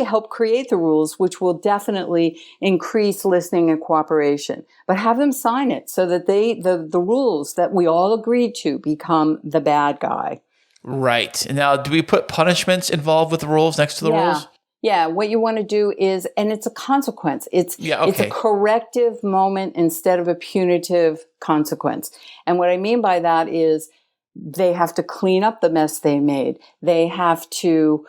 help create the rules, which will definitely increase listening and cooperation. But have them sign it so that the rules that we all agreed to become the bad guy. Right. And now, do we put punishments involved with the rules next to the rules? Yeah, what you want to do is, and it's a consequence. It's a corrective moment instead of a punitive consequence. And what I mean by that is they have to clean up the mess they made. They have to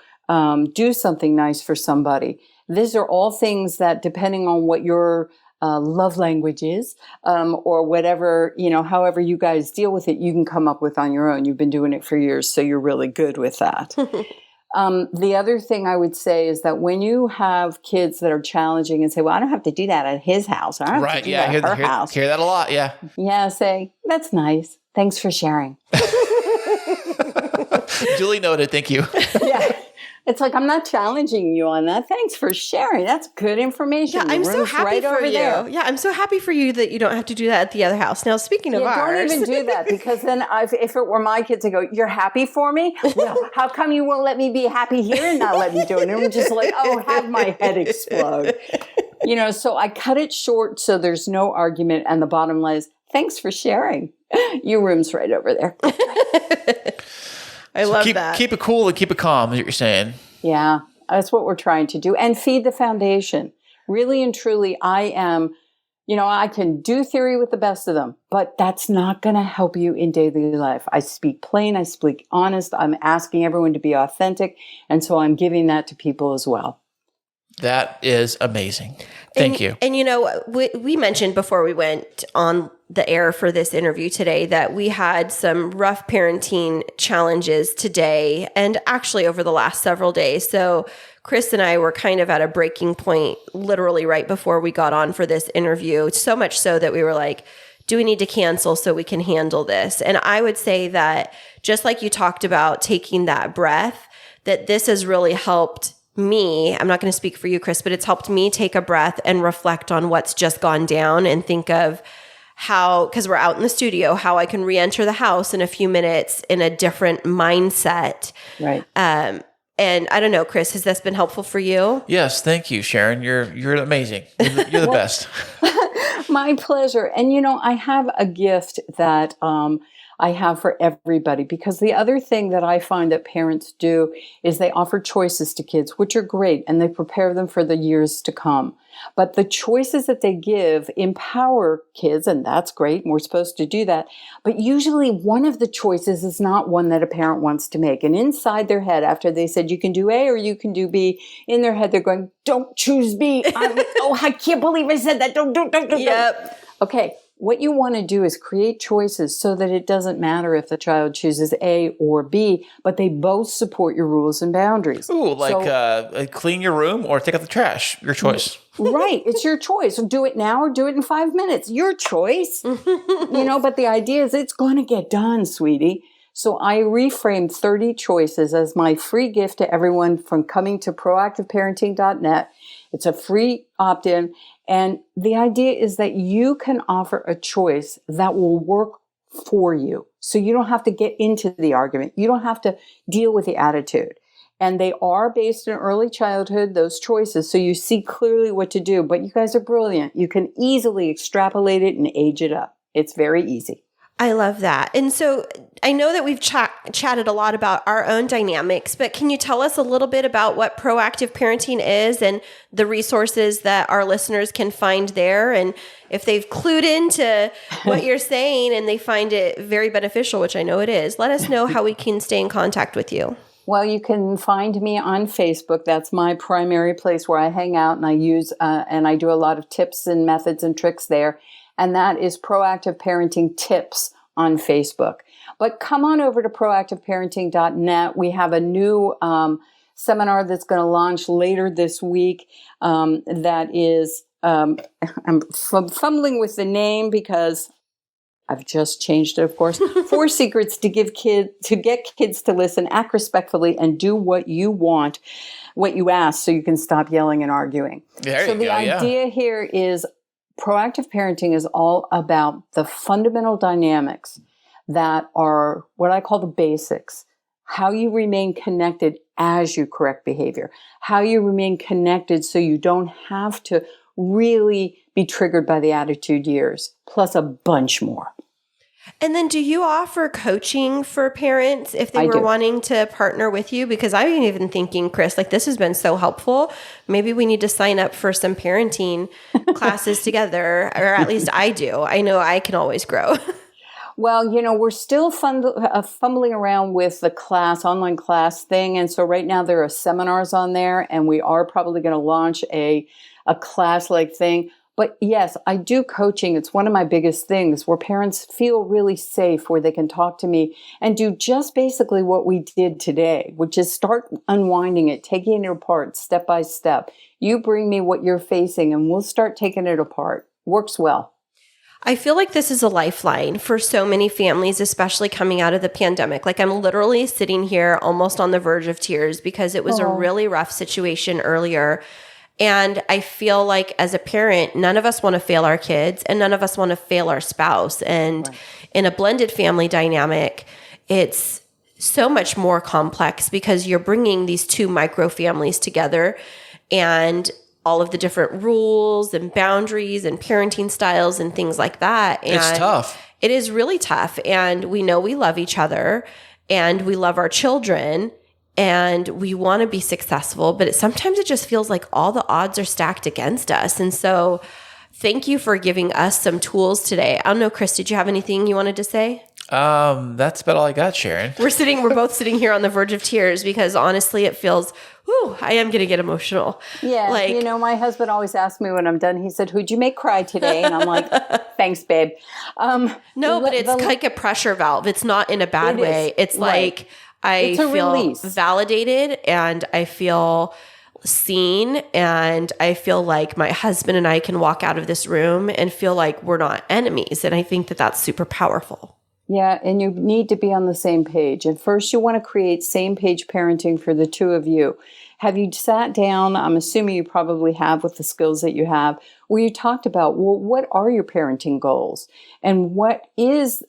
do something nice for somebody. These are all things that, depending on what your love language is, or whatever, however you guys deal with it, you can come up with on your own. You've been doing it for years, so you're really good with that. The other thing I would say is that when you have kids that are challenging and say, well, I don't have to do that at his house. I don't have to do that at her house. Hear that a lot, yeah. Yeah, say, that's nice. Thanks for sharing. Duly noted, thank you. Yeah. It's like, I'm not challenging you on that. Thanks for sharing. That's good information. Yeah, I'm so happy for you. There. Yeah, I'm so happy for you that you don't have to do that at the other house. Now, speaking of ours. Don't even do that, because then if it were my kids, I go, you're happy for me? Well, how come you won't let me be happy here and not let me do it? And I'm just like, have my head explode. So I cut it short so there's no argument. And the bottom line is, thanks for sharing. Your room's right over there. I love that. Keep it cool and keep it calm is what you're saying. Yeah, that's what we're trying to do. And feed the foundation. Really and truly, I am, I can do theory with the best of them, but that's not going to help you in daily life. I speak plain, I speak honest. I'm asking everyone to be authentic. And so I'm giving that to people as well. That is amazing. Thank you. And we mentioned before we went on the air for this interview today that we had some rough parenting challenges today and actually over the last several days. So Kris and I were kind of at a breaking point literally right before we got on for this interview. So much so that we were like, do we need to cancel so we can handle this? And I would say that just like you talked about taking that breath, that this has really helped me. I'm not going to speak for you, Kris, but it's helped me take a breath and reflect on what's just gone down and think of how, because we're out in the studio, how I can re-enter the house in a few minutes in a different mindset. Right. And I don't know, Kris, has this been helpful for you? Yes, thank you, Sharon. You're amazing. You're the best. My pleasure. And I have a gift that I have for everybody, because the other thing that I find that parents do is they offer choices to kids, which are great, and they prepare them for the years to come. But the choices that they give empower kids, and that's great, and we're supposed to do that. But usually one of the choices is not one that a parent wants to make. And inside their head, after they said you can do A or you can do B, in their head they're going, don't choose B. I can't believe I said that. Don't. Yep. Okay. What you want to do is create choices so that it doesn't matter if the child chooses A or B, but they both support your rules and boundaries. Ooh, clean your room or take out the trash. Your choice. Right. It's your choice. Do it now or do it in 5 minutes. Your choice. But the idea is it's going to get done, sweetie. So I reframed 30 choices as my free gift to everyone from coming to proactiveparenting.net. It's a free opt-in. And the idea is that you can offer a choice that will work for you. So you don't have to get into the argument. You don't have to deal with the attitude. And they are based in early childhood, those choices. So you see clearly what to do. But you guys are brilliant. You can easily extrapolate it and age it up. It's very easy. I love that. And so I know that we've chatted a lot about our own dynamics, but can you tell us a little bit about what proactive parenting is and the resources that our listeners can find there? And if they've clued into what you're saying and they find it very beneficial, which I know it is, let us know how we can stay in contact with you. Well, you can find me on Facebook. That's my primary place where I hang out, and I use and I do a lot of tips and methods and tricks there. and that is Proactive Parenting Tips on Facebook. But come on over to proactiveparenting.net. We have a new seminar that's going to launch later this week. That is, I'm fumbling with the name because I've just changed it, of course. 4 secrets to get kids to listen, act respectfully, and do what you want, what you ask, so you can stop yelling and arguing. So the idea here is proactive parenting is all about the fundamental dynamics that are what I call the basics. How you remain connected as you correct behavior. How you remain connected so you don't have to really be triggered by the attitude years, plus a bunch more. And then do you offer coaching for parents if they were wanting to partner with you? Because I'm even thinking, Kris, like this has been so helpful. Maybe we need to sign up for some parenting classes together, or at least I do. I know I can always grow. Well, we're still fumbling around with the online class thing. And so right now there are seminars on there, and we are probably going to launch a class-like thing. But yes, I do coaching. It's one of my biggest things where parents feel really safe, where they can talk to me and do just basically what we did today, which is start unwinding it, taking it apart step by step. You bring me what you're facing and we'll start taking it apart. Works well. I feel like this is a lifeline for so many families, especially coming out of the pandemic. Like I'm literally sitting here almost on the verge of tears because it was a really rough situation earlier. And I feel like as a parent, none of us want to fail our kids and none of us want to fail our spouse. And in a blended family dynamic, it's so much more complex because you're bringing these 2 micro families together and all of the different rules and boundaries and parenting styles and things like that. And it's tough. It is really tough. And we know we love each other and we love our children and we want to be successful, but sometimes it just feels like all the odds are stacked against us. And so thank you for giving us some tools today. I don't know, Kris, did you have anything you wanted to say? That's about all I got, Sharon. We're both sitting here on the verge of tears because honestly, it feels, I am going to get emotional. Yeah. My husband always asks me when I'm done, he said, who'd you make cry today? And I'm like, thanks, babe. No, but it's like a pressure valve. It's not in a bad way. It's like, I feel validated and I feel seen and I feel like my husband and I can walk out of this room and feel like we're not enemies. And I think that that's super powerful. Yeah, and you need to be on the same page. At first, you want to create same page parenting for the 2 of you. Have you sat down, I'm assuming you probably have with the skills that you have, where you talked about, well, what are your parenting goals? And what is,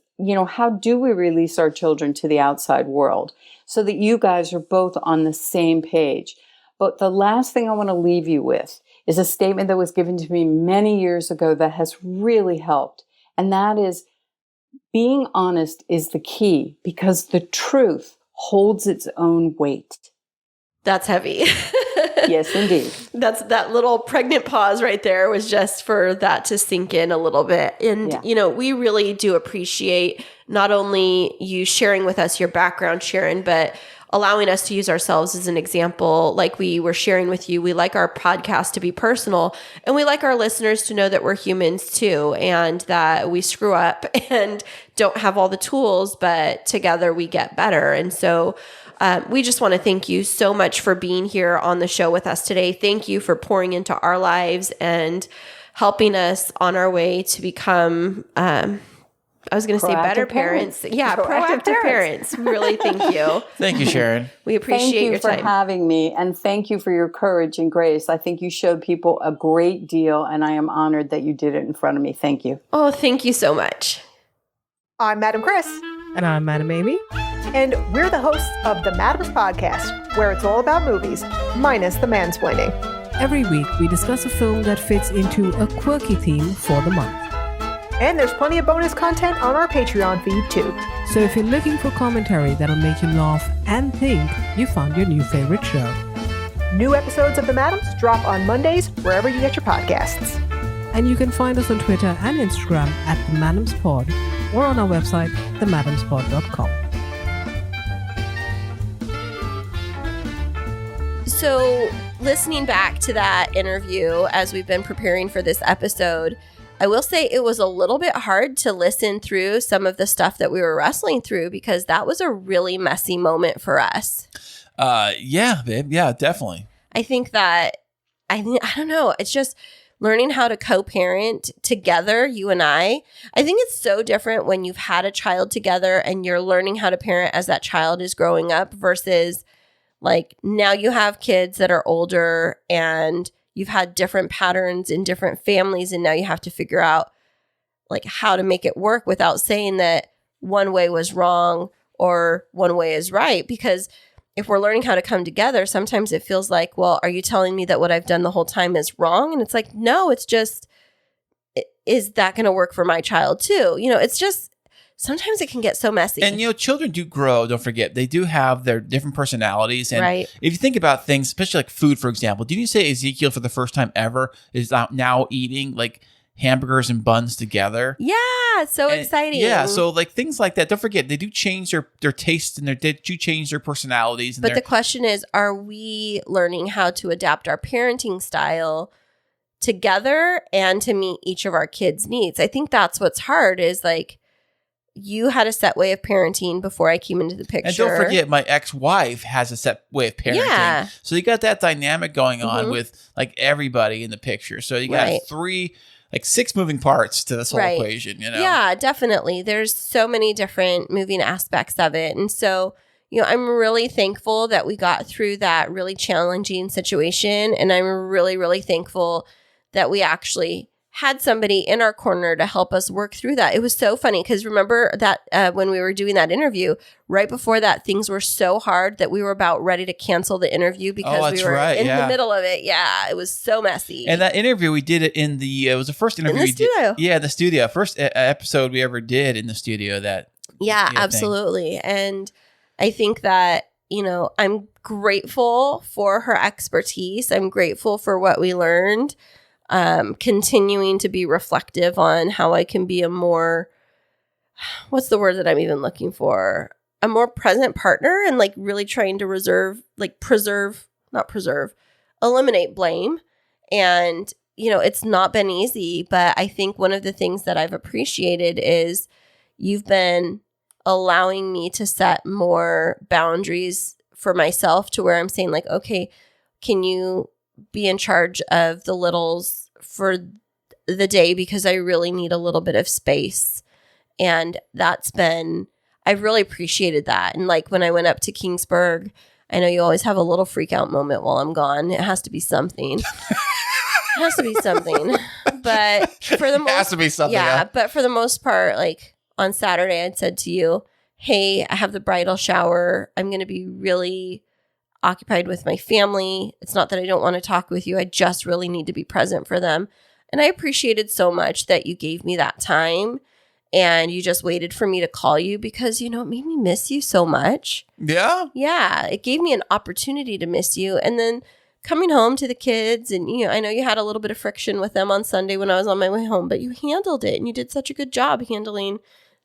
how do we release our children to the outside world so that you guys are both on the same page? But the last thing I want to leave you with is a statement that was given to me many years ago that has really helped. And that is, being honest is the key because the truth holds its own weight. That's heavy. Yes, indeed. That little pregnant pause right there was just for that to sink in a little bit. And, we really do appreciate not only you sharing with us your background, Sharon, but allowing us to use ourselves as an example. Like we were sharing with you, we like our podcast to be personal and we like our listeners to know that we're humans too and that we screw up and don't have all the tools, but together we get better. And so we just want to thank you so much for being here on the show with us today. Thank you for pouring into our lives and helping us on our way to become, I was going to say better parents. Yeah, proactive parents. Really, thank you. Thank you, Sharon. We appreciate your time. Thank you for having me, and thank you for your courage and grace. I think you showed people a great deal, and I am honored that you did it in front of me. Thank you. Oh, thank you so much. I'm Madam Kris. And I'm Madam Amy. And we're the hosts of the Madams Podcast, where it's all about movies, minus the mansplaining. Every week, we discuss a film that fits into a quirky theme for the month. And there's plenty of bonus content on our Patreon feed, too. So if you're looking for commentary that'll make you laugh and think, you found your new favorite show. New episodes of The Madams drop on Mondays, wherever you get your podcasts. And you can find us on Twitter and Instagram at The Madams Pod or on our website, themadamspod.com. So listening back to that interview as we've been preparing for this episode, I will say it was a little bit hard to listen through some of the stuff that we were wrestling through because that was a really messy moment for us. Yeah, babe. Yeah, definitely. I think that, I don't know, it's just learning how to co-parent together, you and I think it's so different when you've had a child together and you're learning how to parent as that child is growing up versus like now you have kids that are older and you've had different patterns in different families and now you have to figure out like how to make it work without saying that one way was wrong or one way is right. Because if we're learning how to come together, sometimes it feels like, well, are you telling me that what I've done the whole time is wrong? And it's like, no, it's just, is that going to work for my child too? You know, it's just, sometimes it can get so messy. And, you know, children do grow. Don't forget, they do have their different personalities. And right. If you think about things, especially like food, for example, didn't you say Ezekiel for the first time ever is now eating like hamburgers and buns together? Yeah, so exciting. Yeah, so like things like that. Don't forget, they do change their tastes and they do change their personalities. And but the question is, are we learning how to adapt our parenting style together and to meet each of our kids' needs? I think that's what's hard is like, you had a set way of parenting before I came into the picture. And don't forget, my ex-wife has a set way of parenting. Yeah. So you got that dynamic going on with like everybody in the picture. So you got six moving parts to this whole equation, you know? Yeah, definitely. There's so many different moving aspects of it. And so, you know, I'm really thankful that we got through that really challenging situation. And I'm really, really thankful that we actually had somebody in our corner to help us work through that. It was so funny because remember that when we were doing that interview, right before that, things were so hard that we were about ready to cancel the interview because we were in the middle of it. Yeah, it was so messy. And that interview, we did it it was the first interview in the studio. Yeah, the studio. First episode we ever did in the studio. Yeah, absolutely. And I think that, you know, I'm grateful for her expertise. I'm grateful for what we learned. Continuing to be reflective on how I can be a more, what's the word that I'm even looking for? A more present partner and like really trying to eliminate blame. And, you know, it's not been easy, but I think one of the things that I've appreciated is you've been allowing me to set more boundaries for myself to where I'm saying like, okay, can you be in charge of the littles for the day because I really need a little bit of space. And I've really appreciated that. And like when I went up to Kingsburg, I know you always have a little freak out moment while I'm gone. It has to be something. But for the most, has to be something. Yeah, but for the most part, like on Saturday, I'd said to you, hey, I have the bridal shower. I'm going to be really occupied with my family. It's not that I don't want to talk with you. I just really need to be present for them. And I appreciated so much that you gave me that time and you just waited for me to call you because, you know, it made me miss you so much. Yeah? Yeah. It gave me an opportunity to miss you. And then coming home to the kids and, you know, I know you had a little bit of friction with them on Sunday when I was on my way home, but you handled it and you did such a good job handling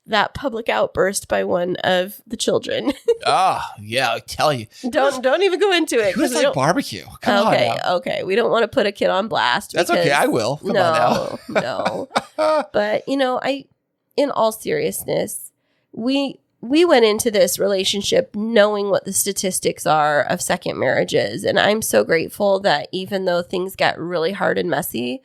that public outburst by one of the children. Yeah, I tell you. Don't even go into it. Who does like barbecue? Come on now. Okay. We don't want to put a kid on blast. That's okay. I will. Come on now. No. But, you know, in all seriousness, we went into this relationship knowing what the statistics are of second marriages. And I'm so grateful that even though things get really hard and messy,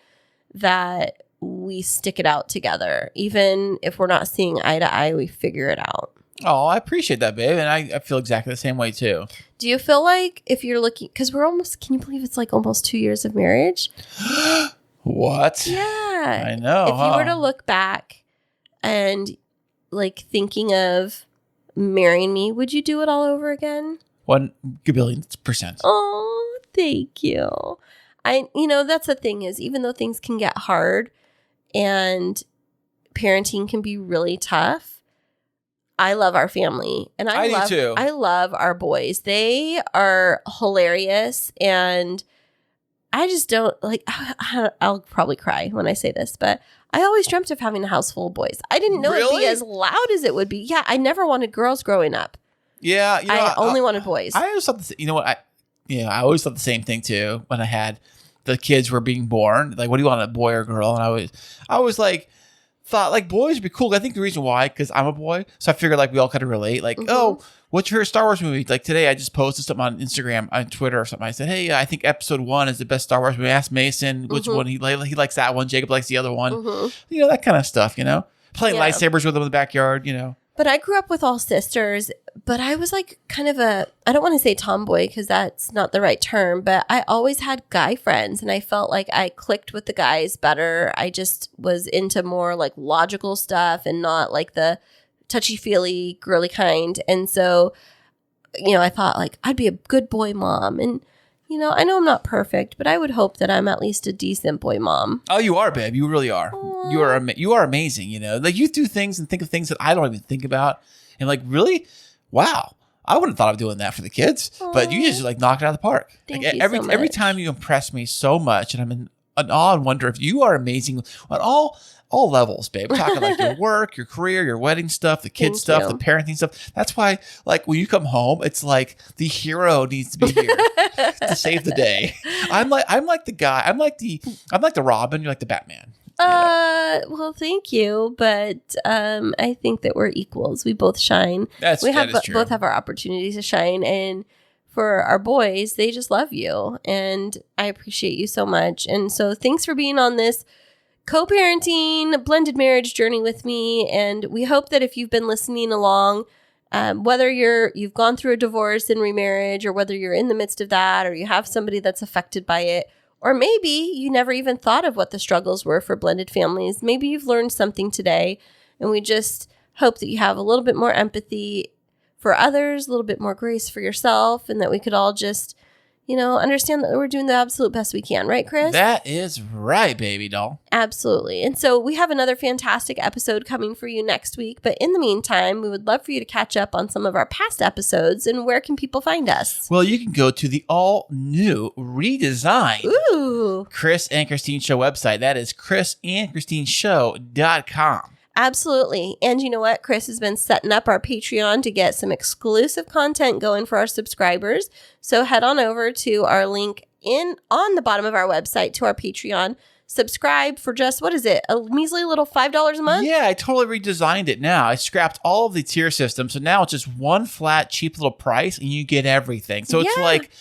that we stick it out together. Even if we're not seeing eye to eye, we figure it out. Oh, I appreciate that, babe. And I feel exactly the same way too. Do you feel like if you're looking, because we're almost, can you believe it's like almost 2 years of marriage? What? Yeah. I know. If you were to look back and like thinking of marrying me, would you do it all over again? 1,000,000,000%. Oh, thank you. You know, that's the thing is, even though things can get hard and parenting can be really tough, I love our family. And I do too. I love our boys. They are hilarious. And I just don't like, I'll probably cry when I say this, but I always dreamt of having a house full of boys. I didn't know it'd be as loud as it would be. Yeah, I never wanted girls growing up. Yeah. You know, I only wanted boys. I always thought I always thought the same thing too when I had the kids were being born. Like, what do you want, a boy or a girl? And I was like, thought like boys would be cool. I think the reason why, because I'm a boy, so I figured like we all kind of relate. Like, oh, what's your favorite Star Wars movie? Like today, I just posted something on Instagram, on Twitter or something. I said, hey, I think Episode 1 is the best Star Wars movie. I asked Mason which one he likes that one. Jacob likes the other one. You know, that kind of stuff. You know, playing lightsabers with them in the backyard. You know. But I grew up with all sisters, but I was like kind of I don't want to say tomboy because that's not the right term, but I always had guy friends and I felt like I clicked with the guys better. I just was into more like logical stuff and not like the touchy-feely, girly kind. And so, you know, I thought like I'd be a good boy mom. And, you know I'm not perfect, but I would hope that I'm at least a decent boy mom. Oh, you are, babe. You really are. Aww. You are amazing, you know. Like you do things and think of things that I don't even think about. And like, really? Wow. I wouldn't have thought of doing that for the kids. Aww. But you just like knock it out of the park. Thank like, you every time you impress me so much, and I'm in awe and wonder if you are amazing on all levels, babe. We're talking like your work, your career, your wedding stuff, the kids stuff, the parenting stuff. That's why, like, when you come home, it's like the hero needs to be here to save the day. I'm like the guy. I'm like the Robin. You're like the Batman. Well, thank you, but I think that we're equals. We both shine. That is true. Both have our opportunities to shine, and for our boys, they just love you, and I appreciate you so much. And so, thanks for being on this co-parenting blended marriage journey with me. And we hope that if you've been listening along, whether you've gone through a divorce and remarriage, or whether you're in the midst of that, or you have somebody that's affected by it, or maybe you never even thought of what the struggles were for blended families. Maybe you've learned something today, and we just hope that you have a little bit more empathy for others, a little bit more grace for yourself, and that we could all just, you know, understand that we're doing the absolute best we can. Right, Kris? That is right, baby doll. Absolutely. And so we have another fantastic episode coming for you next week. But in the meantime, we would love for you to catch up on some of our past episodes. And where can people find us? Well, you can go to the all-new, redesigned Kris and Kristine Show website. That is krisandkristineshow.com. Absolutely. And you know what? Kris has been setting up our Patreon to get some exclusive content going for our subscribers. So head on over to our link on the bottom of our website to our Patreon. Subscribe for just, what is it? A measly little $5 a month? Yeah, I totally redesigned it now. I scrapped all of the tier system. So now it's just one flat, cheap little price and you get everything. So it's like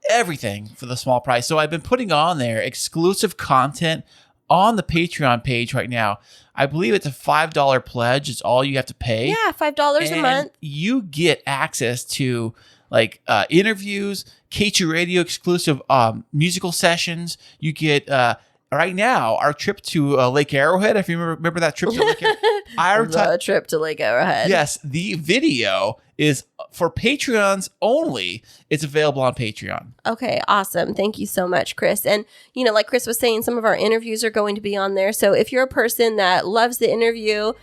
everything for the small price. So I've been putting on there exclusive content on the Patreon page right now. I believe it's a $5 pledge. It's all you have to pay. Yeah, $5 a month. You get access to like interviews, K2 Radio exclusive musical sessions. You get right now our trip to Lake Arrowhead. If you remember that trip to Lake Arrowhead. The trip to Lake Arrowhead. Yes, the video is for Patreons only. It's available on Patreon. Okay, awesome. Thank you so much, Kris. And, you know, like Kris was saying, some of our interviews are going to be on there. So if you're a person that loves the interview,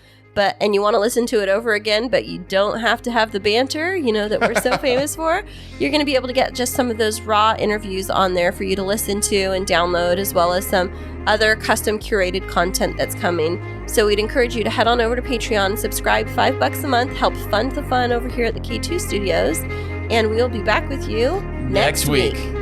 and you want to listen to it over again, but you don't have to have the banter, you know, that we're so famous for, you're going to be able to get just some of those raw interviews on there for you to listen to and download, as well as some other custom curated content that's coming. So we'd encourage you to head on over to Patreon, subscribe $5 a month, help fund the fun over here at the K2 Studios, and we'll be back with you next week.